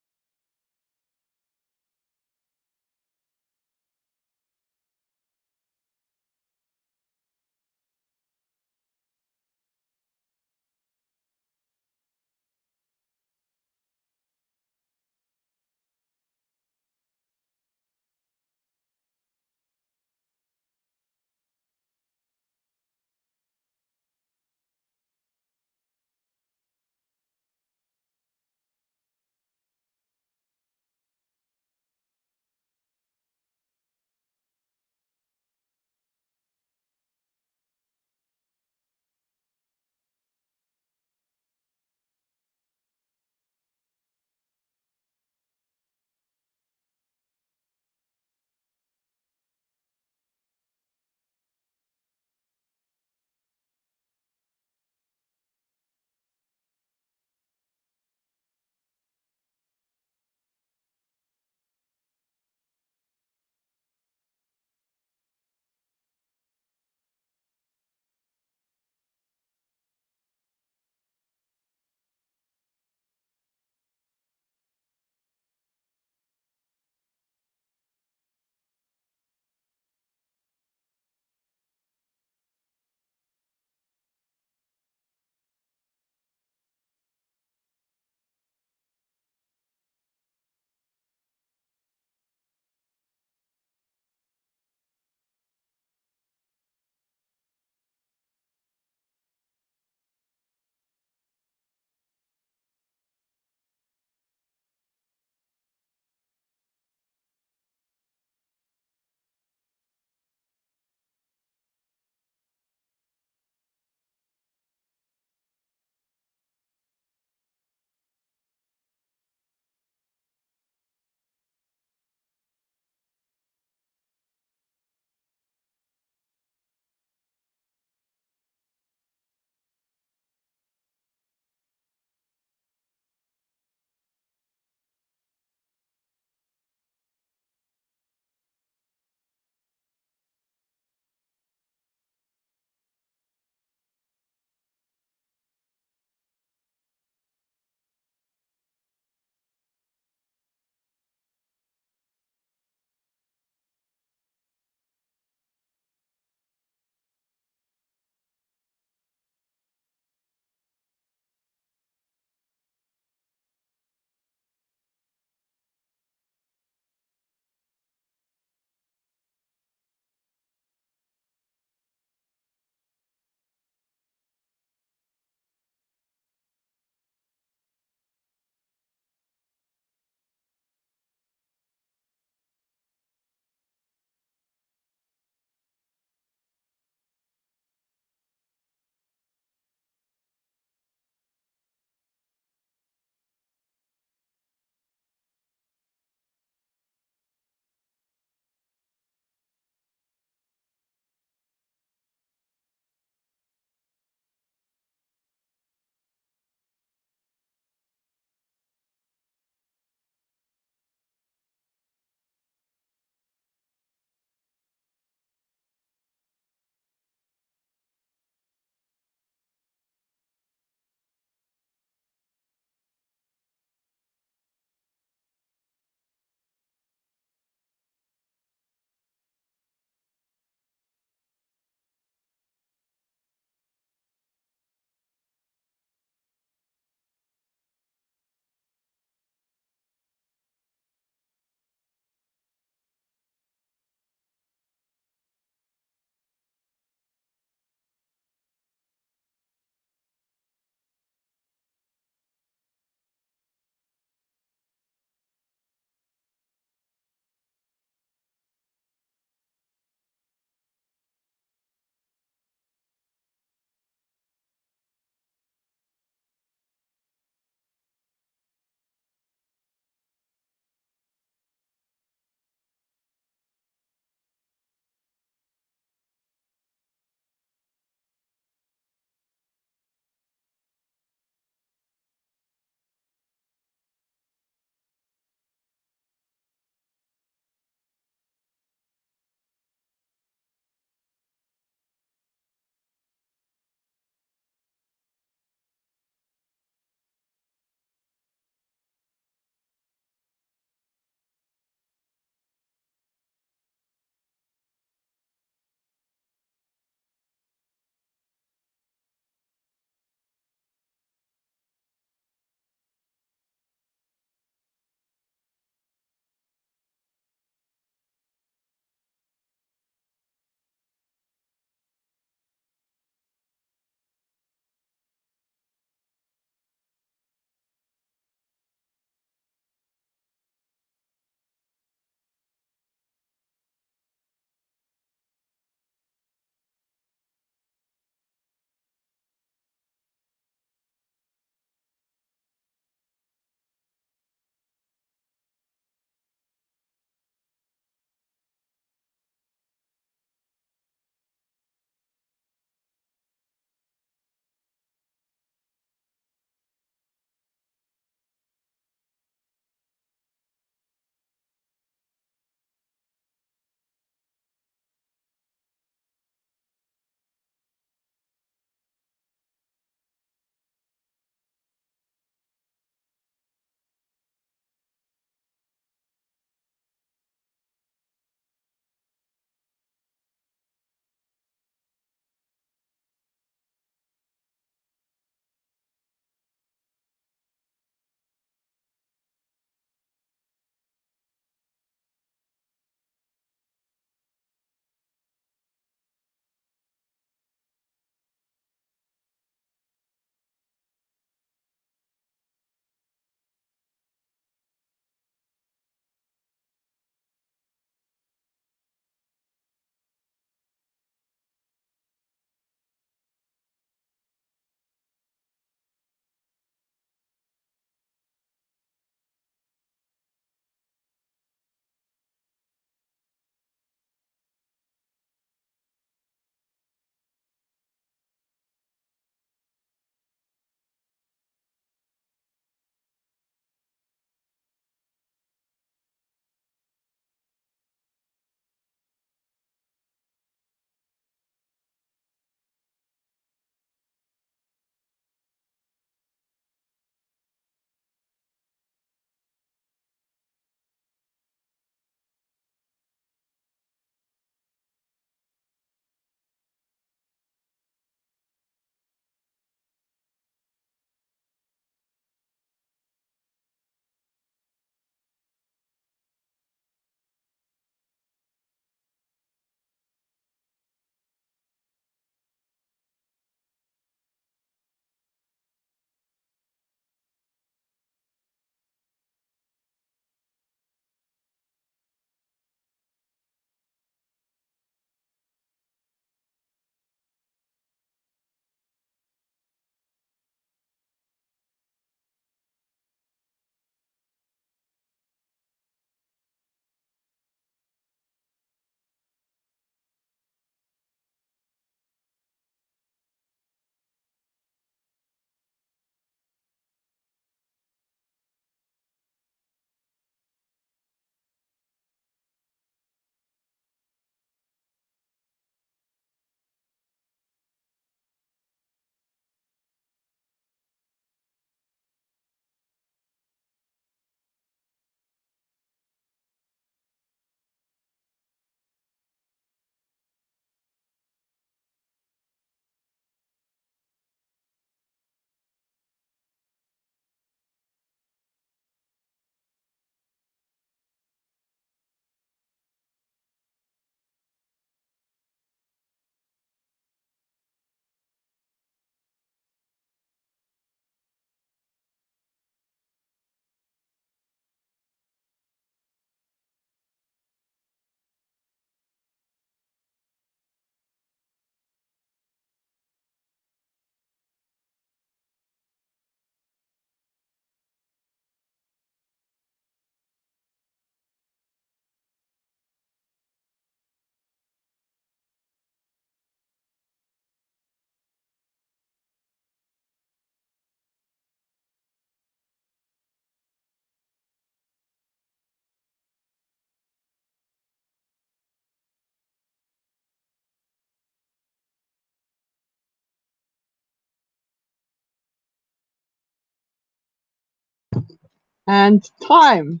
And time.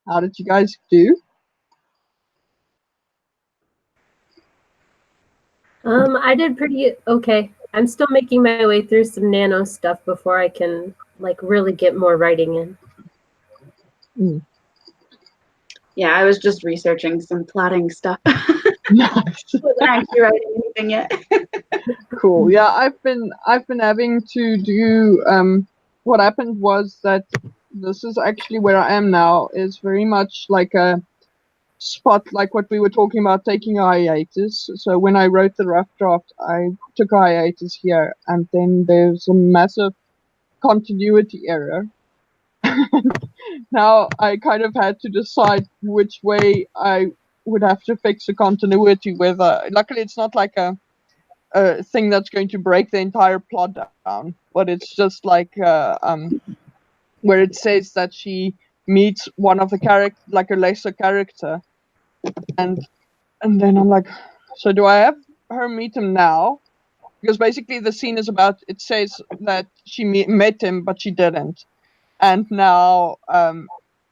How did you guys do? I did pretty okay. I'm still making my way through some nano stuff before I can like really get more writing in. Mm. Yeah, I was just researching some plotting stuff. Nice. Wasn't actually writing anything yet. Cool. Yeah, I've been having to do what happened was that this is actually where I am now is very much like a spot like what we were talking about taking a hiatus. So when I wrote the rough draft, I took a hiatus here and then there's a massive continuity error. Now I kind of had to decide which way I would have to fix the continuity, whether luckily it's not like a thing that's going to break the entire plot down, but it's just like where it says that she meets one of the character, like a lesser character, and and then I'm like, so do I have her meet him now? Because basically the scene is about it says that she met him but she didn't, and now I'm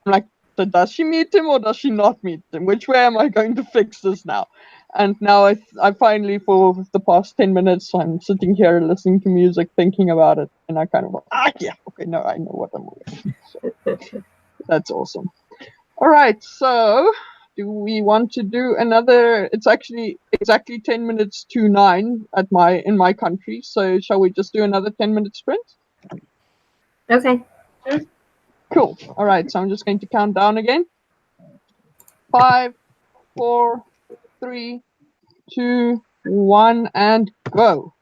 like, so does she meet him or does she not meet him? Which way am I going to fix this now? And now I finally, for the past 10 minutes, I'm sitting here listening to music, thinking about it, and I kind of like, yeah, okay, no, I know what I'm doing. So that's awesome. All right, so do we want to do another? It's actually exactly 10 minutes to 9 at in my country. So shall we just do another 10-minute sprint? Okay. Cool. All right, so I'm just going to count down again. 5, 4, 3, 2, 1, and go.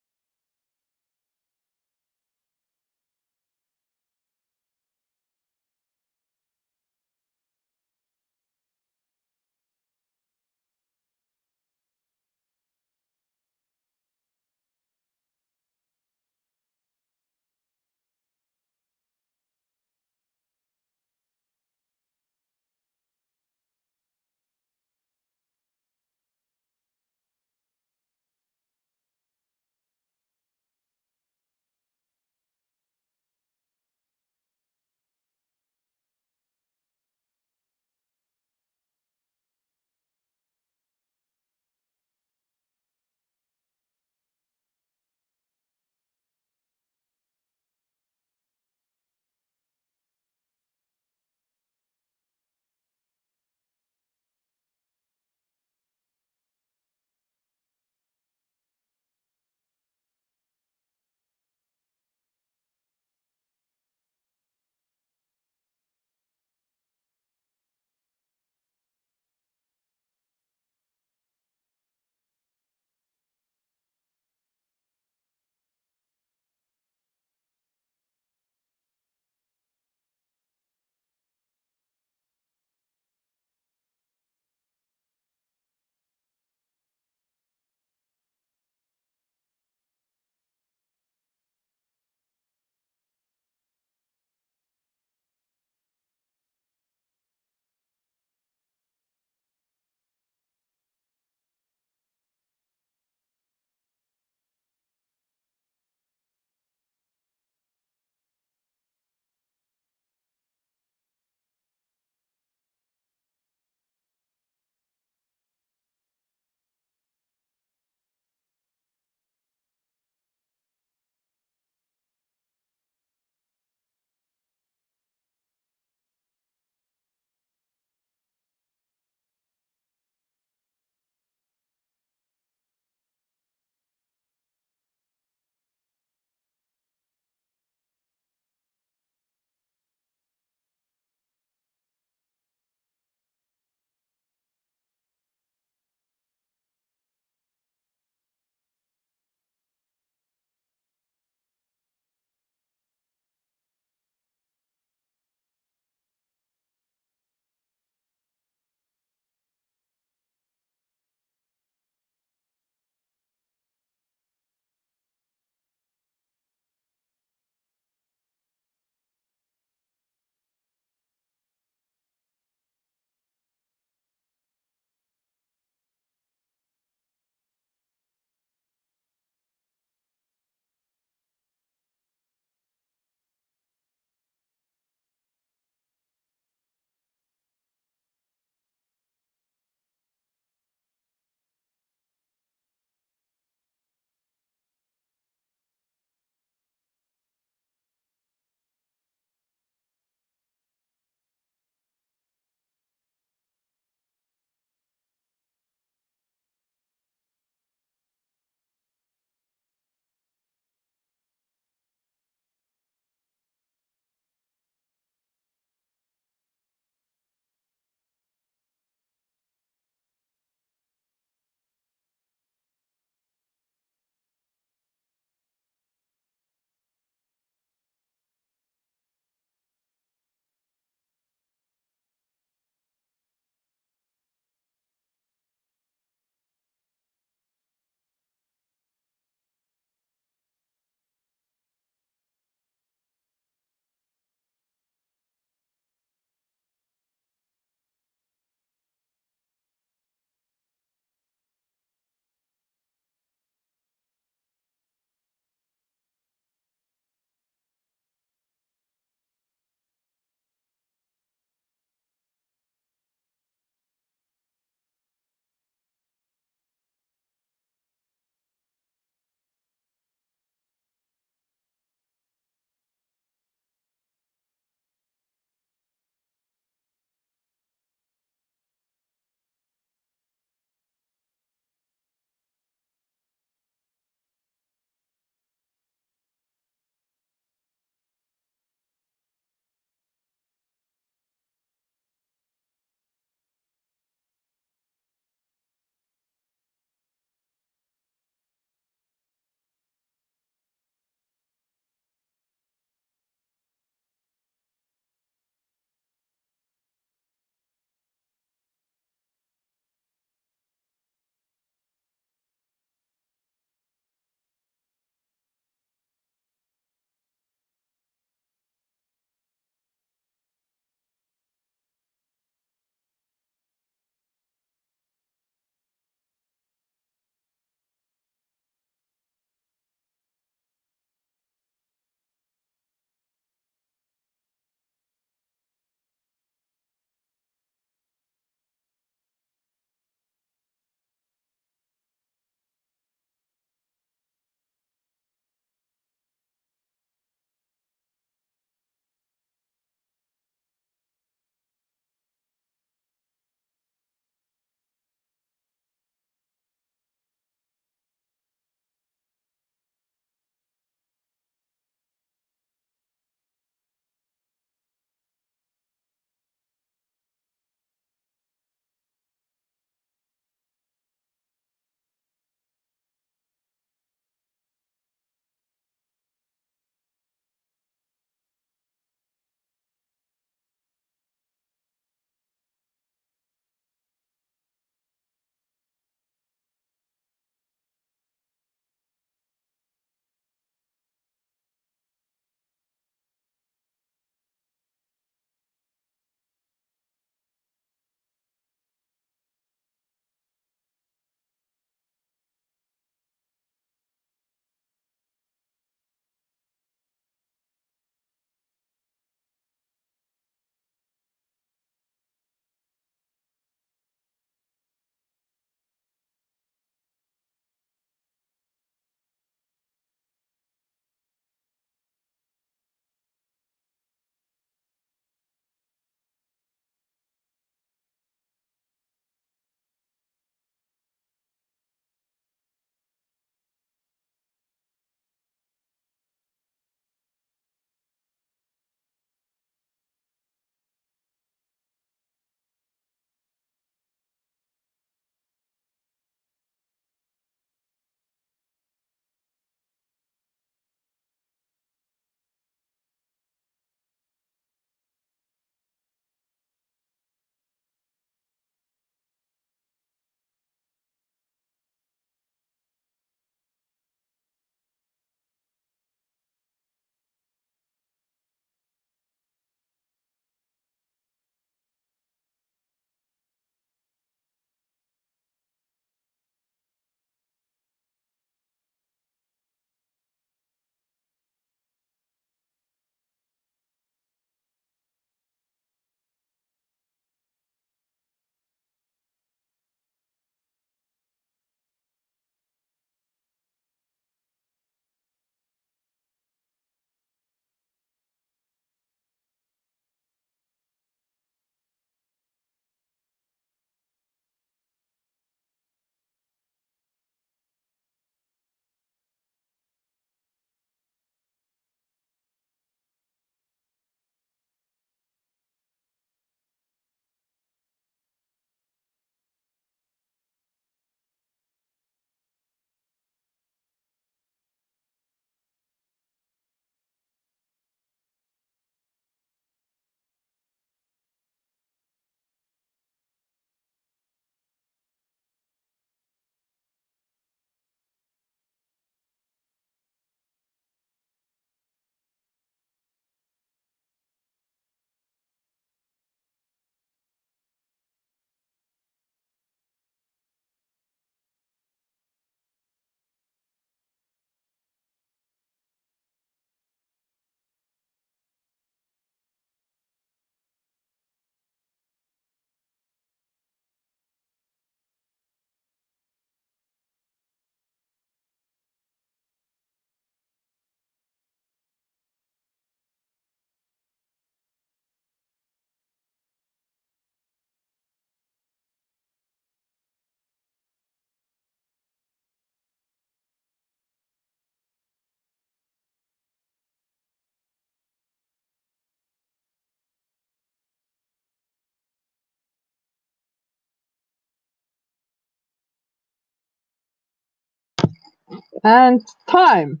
And time.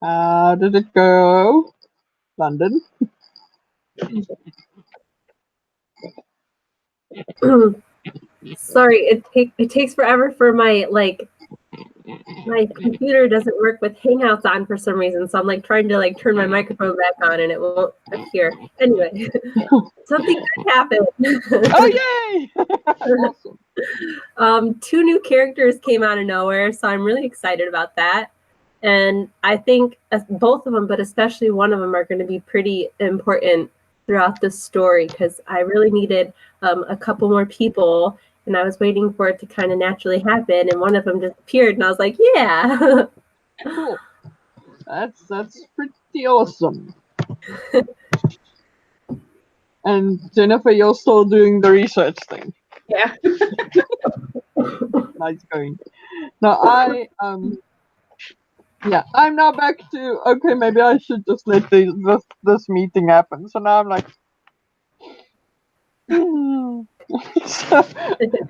How did it go? London. Sorry, it takes forever for my computer doesn't work with Hangouts on for some reason, so I'm like trying to like turn my microphone back on and it won't appear. Anyway, something good happened. Oh yay! Awesome. 2 new characters came out of nowhere, so I'm really excited about that. And I think both of them, but especially one of them, are going to be pretty important throughout the story because I really needed a couple more people, and I was waiting for it to kind of naturally happen, and one of them just appeared, and I was like, yeah. Cool. That's pretty awesome. And Jennifer, you're still doing the research thing. Yeah. Nice going. Now I'm now back to okay. Maybe I should just let this meeting happen. So now I'm like, so,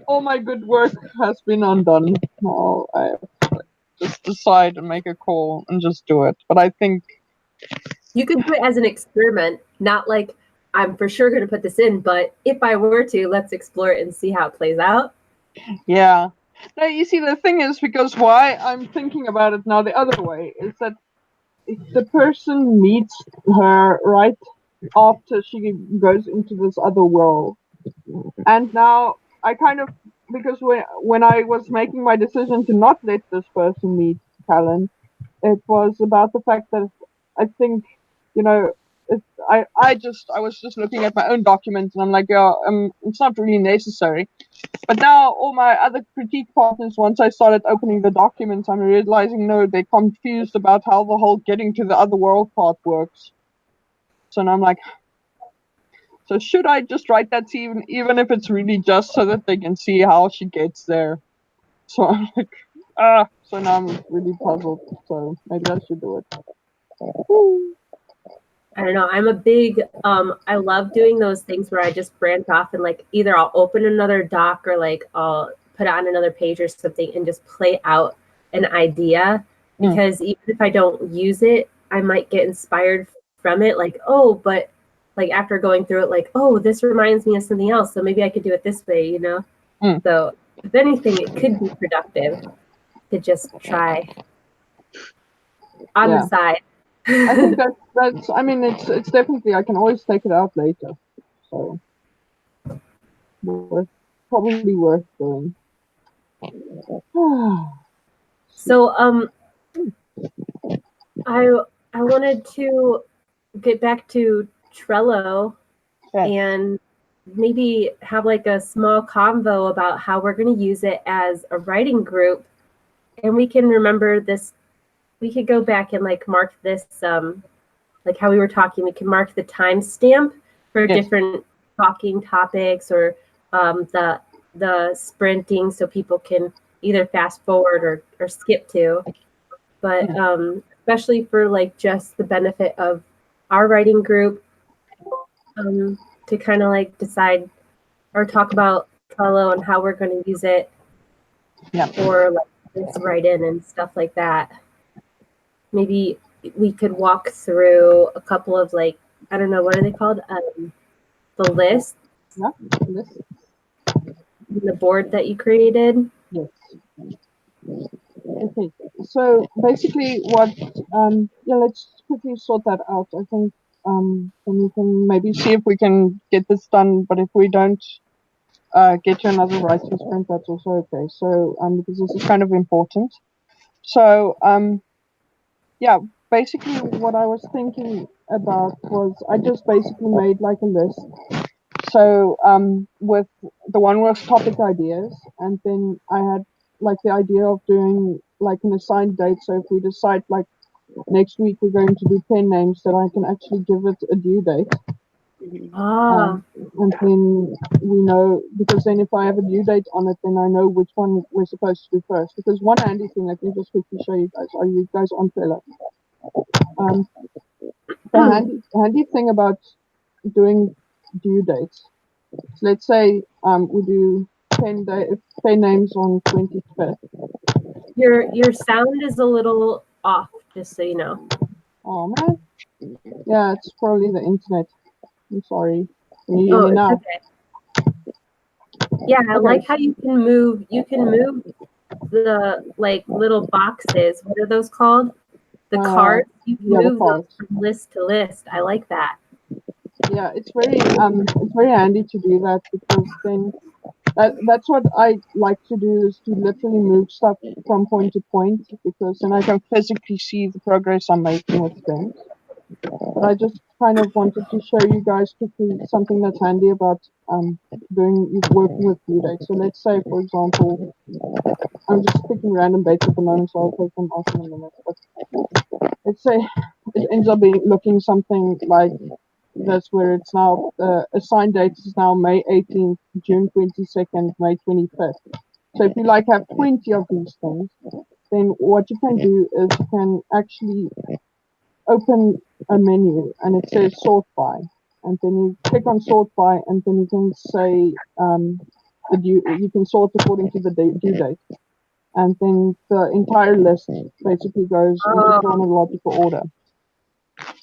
all my good work has been undone. Now I have to just decide and make a call and just do it. But I think You could do it as an experiment, not like I'm for sure going to put this in, but if I were to, let's explore it and see how it plays out. yeah. No, you see, the thing is, because why I'm thinking about it now the other way is that if the person meets her right after she goes into this other world, and now I kind of, because when I was making my decision to not let this person meet Callan, it was about the fact that I think, you know, I was just looking at my own documents and I'm like, yeah, it's not really necessary. But now all my other critique partners, once I started opening the documents, I'm realizing no, they're confused about how the whole getting to the other world part works. So now I'm like, so should I just write that scene, even if it's really just so that they can see how she gets there? So I'm like, so now I'm really puzzled. So maybe I should do it. I don't know. I'm a big, I love doing those things where I just branch off and like either I'll open another doc or like I'll put it on another page or something and just play out an idea. Because even if I don't use it, I might get inspired from it. Like, oh, but like after going through it, like, oh, this reminds me of something else. So maybe I could do it this way, you know? So if anything, it could be productive to just try on the side. I think that's. I mean, it's definitely. I can always take it out later. So, probably worth doing. So, I wanted to get back to Trello and maybe have like a small convo about how we're going to use it as a writing group, and we can remember this. We could go back and like mark this, like how we were talking. We can mark the timestamp for different talking topics or the sprinting, so people can either fast forward or skip to. But especially for like just the benefit of our writing group, to kind of like decide or talk about Trello and how we're going to use it for like this write-in and stuff like that. Maybe we could walk through a couple of like, I don't know, what are they called? The list. Yeah, list. The board that you created. Yes. Okay. So basically, what? Let's quickly sort that out. I think then we can maybe see if we can get this done. But if we don't get you another writer's sprint, that's also okay. So because this is kind of important. So basically what I was thinking about was I just basically made like a list. So with the one was topic ideas, and then I had like the idea of doing like an assigned date. So if we decide like next week we're going to do pen names, that I can actually give it a due date. And then we know, because then if I have a due date on it, then I know which one we're supposed to do first. Because one handy thing, let me just quickly show you guys. Are you guys on Trello? The handy thing about doing due dates. So let's say we do 10 names on 25th. Your sound is a little off, just so you know. Oh man. Yeah, it's probably the internet. I'm sorry. Can you hear Oh, me it's now? okay. Yeah, I Okay. like how you can move the like little boxes. What are those called? The cards. You can Yeah, the move those cards. from list to list. I like that. Yeah, it's very handy to do that because then that's what I like to do is to literally move stuff from point to point because then I can physically see the progress I'm making with things. But I just kind of wanted to show you guys quickly something that's handy about working with due dates. So let's say, for example, I'm just picking random dates at the moment, so I'll take them off in a minute. But let's say it ends up looking something like this, where it's now assigned date is now May 18th, June 22nd, May 25th. So if you like have 20 of these things, then what you can do is you can actually open a menu and it says sort by, and then you click on sort by, and then you can say you can sort according to the due date, and then the entire list basically goes into Oh, chronological order.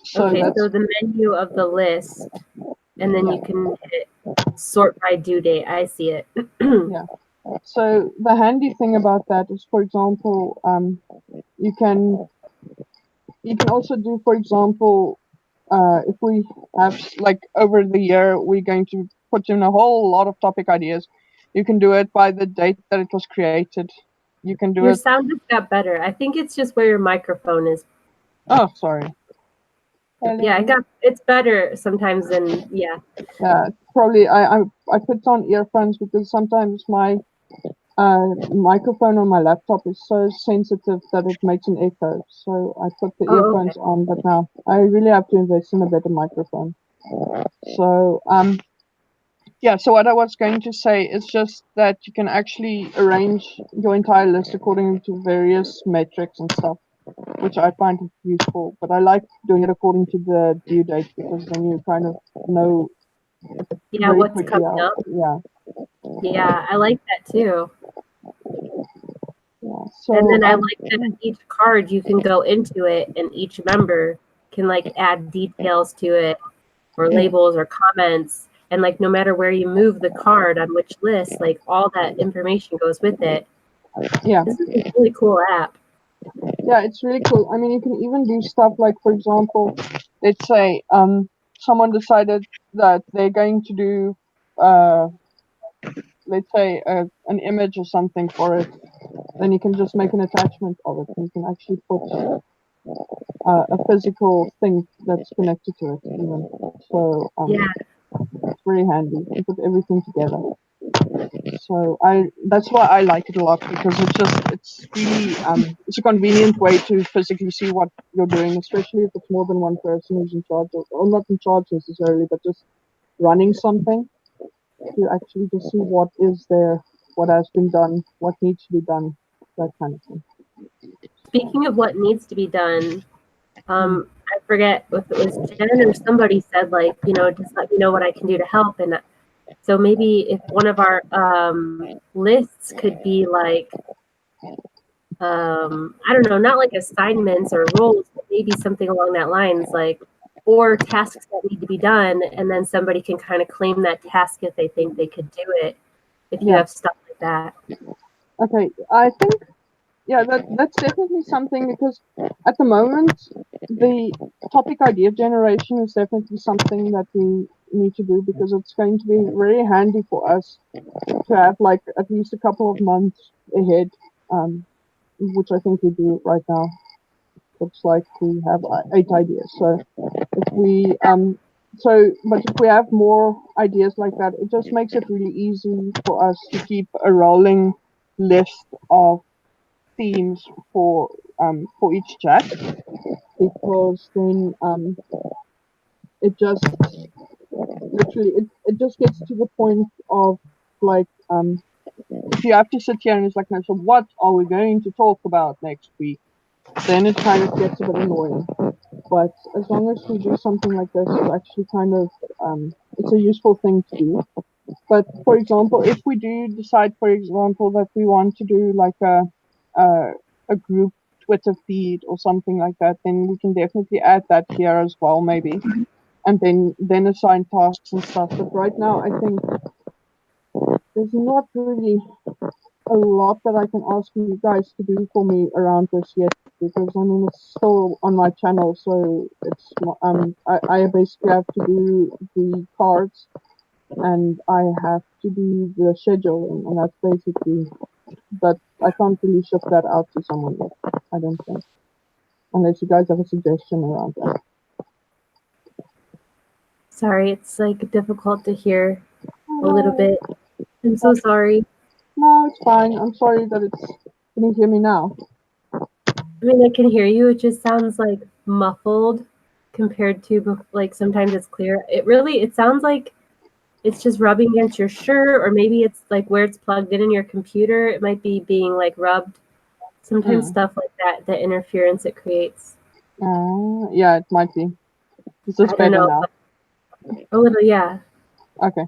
So okay. that's So the menu of the list, and then yeah, you can hit sort by due date. I see it. yeah. So the handy thing about that is, for example, you can you can also do, for example, if we have like over the year, we're going to put in a whole lot of topic ideas. You can do it by the date that it was created. You can do Your it. sound just got better. I think it's just where your microphone is. Oh, sorry. Yeah, Hello. it's better sometimes than yeah. Yeah, probably I put on earphones because sometimes my microphone on my laptop is so sensitive that it makes an echo. So I put the Oh, okay. earphones on, but now I really have to invest in a better microphone. So yeah, so what I was going to say is just that you can actually arrange your entire list according to various metrics and stuff, which I find useful. But I like doing it according to the due date because then you kind of know Yeah, very what's quickly coming how. up? Yeah, Yeah, I like that too. yeah. And So then I like that each card you can go into it and each member can like add details to it or labels or comments. And like no matter where you move the card on which list, like all that information goes with it. yeah, This is a really cool app. yeah, it's really cool. I mean, you can even do stuff like, for example, let's say someone decided that they're going to do let's say an image or something for it, then you can just make an attachment of it. You can actually put a physical thing that's connected to it even. So Yeah. it's very handy. You put everything together. So that's why I like it a lot because it's really it's a convenient way to physically see what you're doing, especially if it's more than one person who's in charge of, or not in charge necessarily, but just running something. You actually just see what is there, what has been done, what needs to be done, that kind of thing. Speaking of what needs to be done, I forget if it was Jen or somebody said like, just let me know what I can do to help. And so maybe if one of our lists could be like, I don't know, not like assignments or roles, but maybe something along that lines, like, or tasks that need to be done, and then somebody can kind of claim that task if they think they could do it. If you Yeah. have stuff like that. Okay. I think that's definitely something because at the moment the topic idea generation is definitely something that we need to do because it's going to be very handy for us to have like at least a couple of months ahead, which I think we do right now. Looks like we have 8 ideas. So if we but if we have more ideas like that, it just makes it really easy for us to keep a rolling list of themes for each chat because then it just literally it just gets to the point of like if you have to sit here and it's like, so what are we going to talk about next week, then it kind of gets a bit annoying. But as long as we do something like this, it's actually kind of it's a useful thing to do. But for example, if we do decide, for example, that we want to do like a a group Twitter feed or something like that, then we can definitely add that here as well, maybe, and then assign tasks and stuff. But right now, I think there's not really a lot that I can ask you guys to do for me around this yet, because I mean it's still on my channel, so it's I basically have to do the cards and I have to do the scheduling, and that's basically that. I can't really shift that out to someone yet, I don't think, unless you guys have a suggestion around that. Sorry, it's like difficult to hear a little bit. I'm so sorry. No, it's fine. I'm sorry that it's. Can you hear me now? I mean, I can hear you. It just sounds like muffled compared to like sometimes it's clear. It sounds like it's just rubbing against your shirt, or maybe it's like where it's plugged in your computer. It might be being like rubbed. Sometimes stuff like that, the interference it creates. Yeah, it might be. Is this I don't better know. now? A little, yeah. Okay.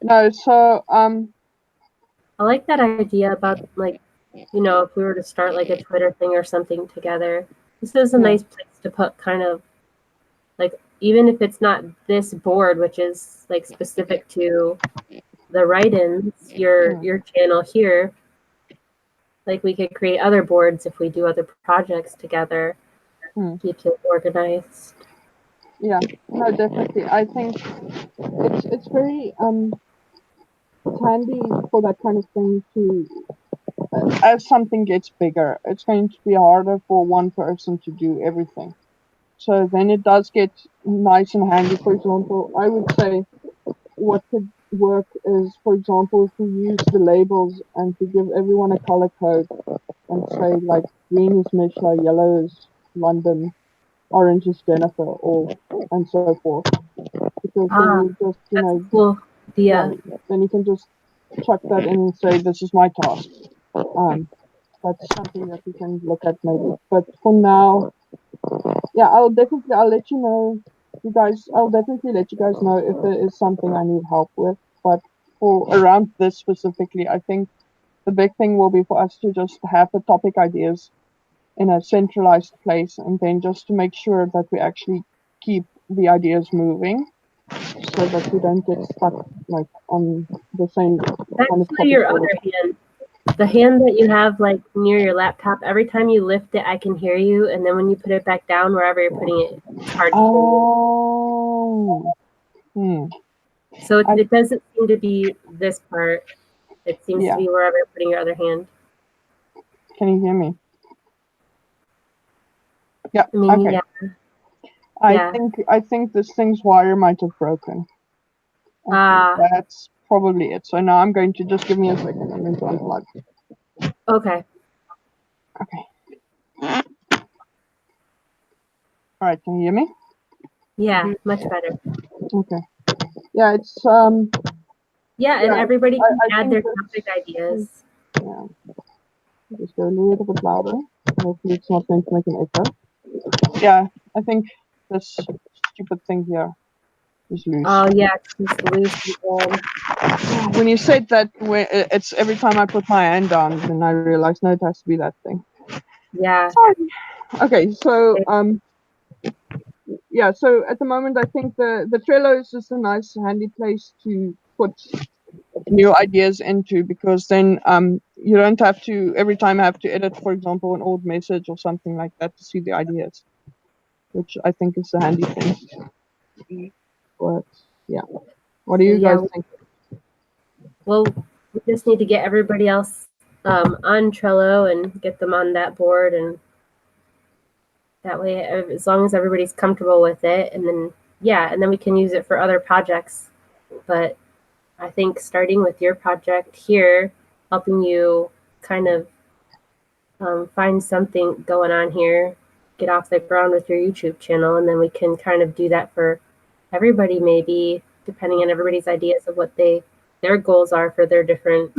No, so I like that idea about like, if we were to start like a Twitter thing or something together. This is a yeah. nice place to put kind of like, even if it's not this board, which is like specific to the write-ins, your channel here, like we could create other boards if we do other projects together. Keep it organized. Yeah, no, definitely. I think it's very it's handy for that kind of thing to as something gets bigger, it's going to be harder for one person to do everything. So then it does get nice and handy. For example, I would say what could work is, for example, if we use the labels and to give everyone a color code and say like green is Mishla, yellow is London, orange is Jennifer, or and so forth. Because then you just, That's a cool idea. then you can just chuck that in and say this is my task. That's something that we can look at maybe. But for now, yeah, I'll let you know, you guys. I'll definitely let you guys know if there is something I need help with. But for around this specifically, I think the big thing will be for us to just have the topic ideas in a centralized place, and then just to make sure that we actually keep the ideas moving, so that we don't get stuck like on the same kind of Actually, topic your all the other time. hand, the hand that you have like near your laptop, every time you lift it, I can hear you, and then when you put it back down, wherever you're putting it, it's hard to hear you. Oh. So it doesn't seem to be this part. It seems to Yeah. be wherever you're putting your other hand. Can you hear me? Yeah. I mean, Okay. yeah. I think this thing's wire might have broken. That's probably it. So now I'm going to just give me a second. I'm going to unplug. Okay. Okay. All right. Can you hear me? Yeah, much better. Okay. Yeah. It's Yeah, and everybody can I add think their topic ideas. Yeah. Just go a little bit louder. Hopefully it's not going to make an echo. Yeah. I think this stupid thing here is loose. Oh yeah, it's loose. When you said that, it's every time I put my hand down, then I realized no, it has to be that thing. Yeah. Sorry. Okay, so yeah, so at the moment I think the Trello is just a nice handy place to put new ideas into, because then you don't have to every time have to edit, for example, an old message or something like that to see the ideas, which I think is a handy thing. But yeah, what do you guys think? Well, we just need to get everybody else on Trello and get them on that board, and that way, as long as everybody's comfortable with it, and then we can use it for other projects. But I think starting with your project here, helping you kind of find something going on here, get off the ground with your YouTube channel, and then we can kind of do that for everybody, maybe depending on everybody's ideas of what their goals are for their different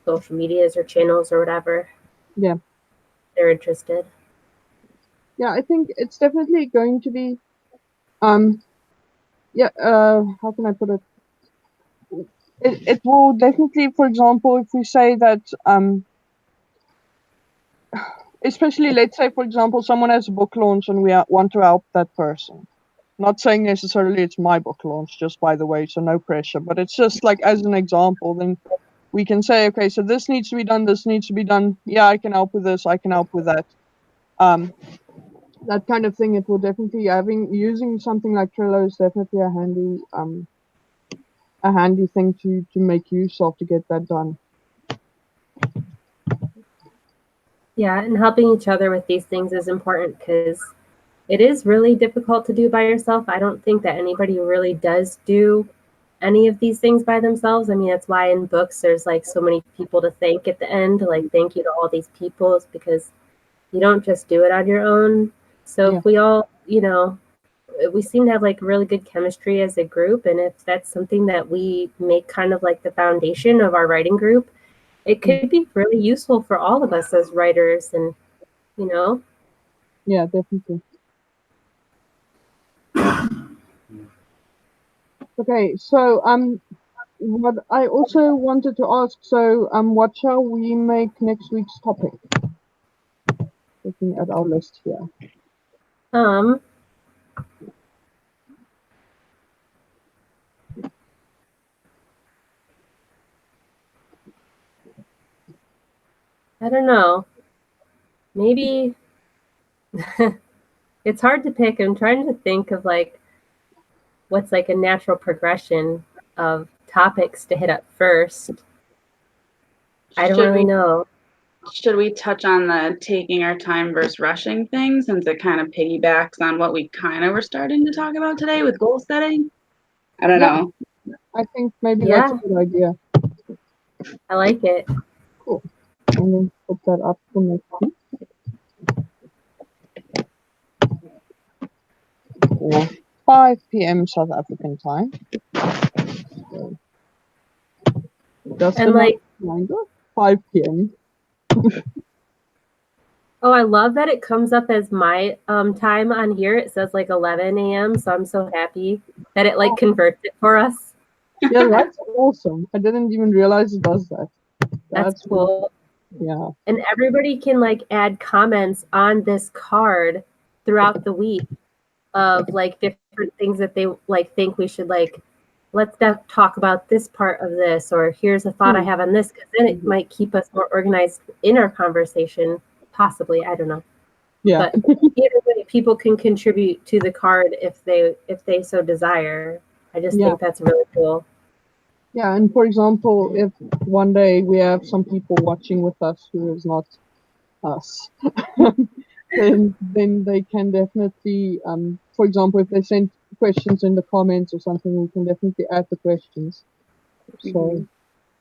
social medias or channels or whatever. Yeah, they're interested. Yeah, I think it's definitely going to be yeah, how can I put it? It will definitely, for example, if we say that especially let's say, for example, someone has a book launch and we want to help that person. Not saying necessarily it's my book launch, just by the way, so no pressure. But it's just like as an example, then we can say, okay, so this needs to be done, this needs to be done. Yeah, I can help with this, I can help with that. That kind of thing. It will definitely using something like Trello is definitely a handy thing to make use of to get that done. Yeah, and helping each other with these things is important because it is really difficult to do by yourself. I don't think that anybody really does do any of these things by themselves. I mean, that's why in books there's like so many people to thank at the end, like thank you to all these people, it's because you don't just do it on your own. So Yeah. if we all, we seem to have like really good chemistry as a group, and if that's something that we make kind of like the foundation of our writing group, it could be really useful for all of us as writers, and you know. Yeah, definitely. Okay, so what I also wanted to ask, so what shall we make next week's topic? Looking at our list here. Um, I don't know. Maybe it's hard to pick. I'm trying to think of like what's like a natural progression of topics to hit up first. I don't really know. Should we touch on the taking our time versus rushing thing, since it kind of piggybacks on what we kind of were starting to talk about today with goal setting? I don't know. I think maybe that's a good idea. I like it. Cool. I'm going to put that up for next week. Or 5 p.m. South African time. So, just And a like, reminder, 5 p.m. oh, I love that it comes up as my time on here. It says like 11 a.m. So I'm so happy that it like converts it for us. Yeah, that's awesome. I didn't even realize it does that. That's cool. Yeah. And everybody can like add comments on this card throughout the week of like different things that they like think we should like, let's talk about this part of this, or here's a thought I have on this, because then it might keep us more organized in our conversation, possibly. I don't know. Yeah. But either way, people can contribute to the card if they so desire. I just think that's really cool. Yeah, and for example, if one day we have some people watching with us who is not us, then they can definitely, for example, if they send questions in the comments or something, we can definitely add the questions. So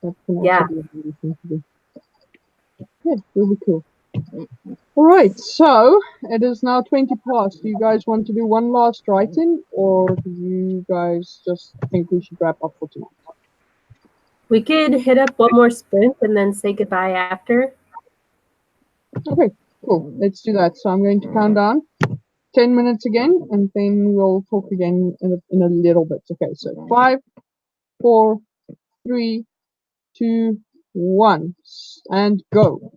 that can also be a really thing to do. Yeah, really cool. All right, so it is now 20 past. Do you guys want to do one last write-in, or do you guys just think we should wrap up for tonight? We could hit up one more sprint and then say goodbye after. Okay, cool. Let's do that. So I'm going to count down 10 minutes again, and then we'll talk again in a little bit. Okay, so 5, 4, 3, 2, 1, and go.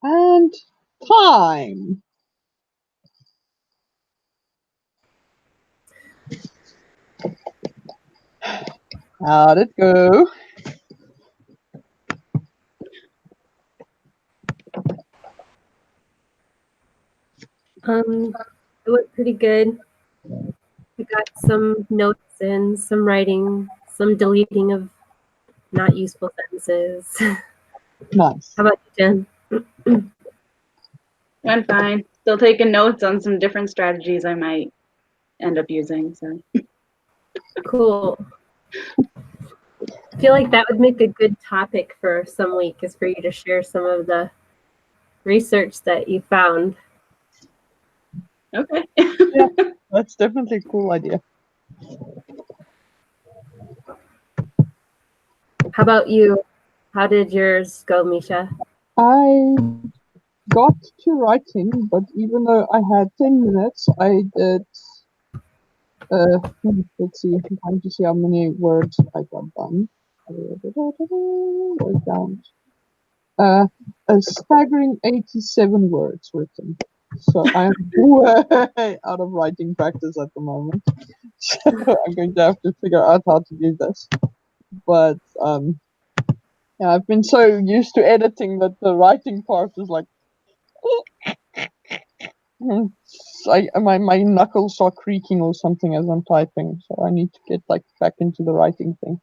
And time. How'd it go? It went pretty good. I got some notes in, some writing, some deleting of not useful sentences. Nice. How about you, Jen? Went fine. Still taking notes on some different strategies I might end up using. So Cool. I feel like that would make a good topic for some week, is for you to share some of the research that you found. okay. Yeah, that's definitely a cool idea. How about you? How did yours go, Misha? I got to writing, but even though I had 10 minutes, I did. Let's see. I'm trying to see how many words I got done. Word count. A staggering 87 words written. So I'm way out of writing practice at the moment. So I'm going to have to figure out how to do this. But yeah, I've been so used to editing that the writing part is like, my knuckles are creaking or something as I'm typing. So I need to get like back into the writing thing.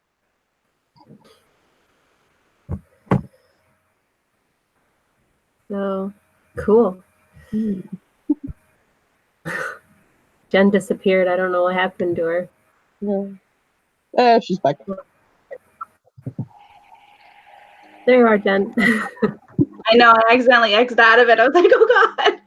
So cool. Jen disappeared. I don't know what happened to her. Yeah. She's back. There you are, Jen. I know, I accidentally exited out of it. I was like, oh God.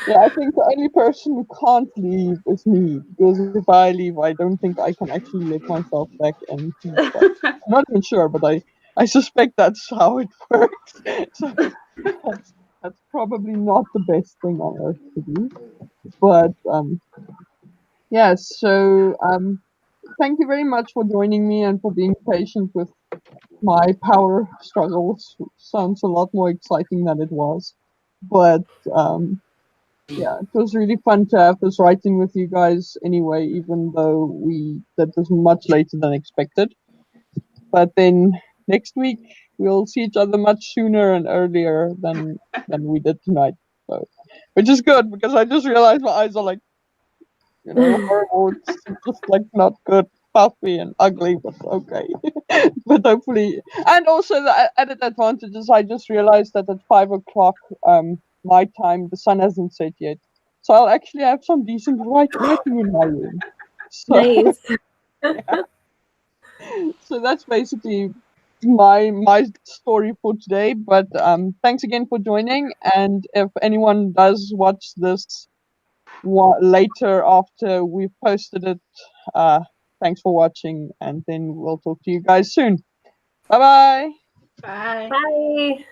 Yeah, I think the only person who can't leave is me, because if I leave, I don't think I can actually let myself back in. But I'm not even sure, but I suspect that's how it works. So that's probably not the best thing on earth to do. But yeah, so thank you very much for joining me and for being patient with my power struggles. Sounds a lot more exciting than it was. But yeah, it was really fun to have this writing with you guys anyway, even though we did this much later than expected. But then next week we'll see each other much sooner and earlier than we did tonight. So, which is good because I just realized my eyes are like, horrible. It's just like not good, puffy and ugly, but okay. But hopefully, and also the added advantage is I just realized that at 5 o'clock my time the sun hasn't set yet, so I'll actually have some decent lighting in my room. So Nice. so that's basically my story for today. But thanks again for joining, and if anyone does watch this later after we've posted it, thanks for watching, and then we'll talk to you guys soon. Bye bye. Bye. Bye.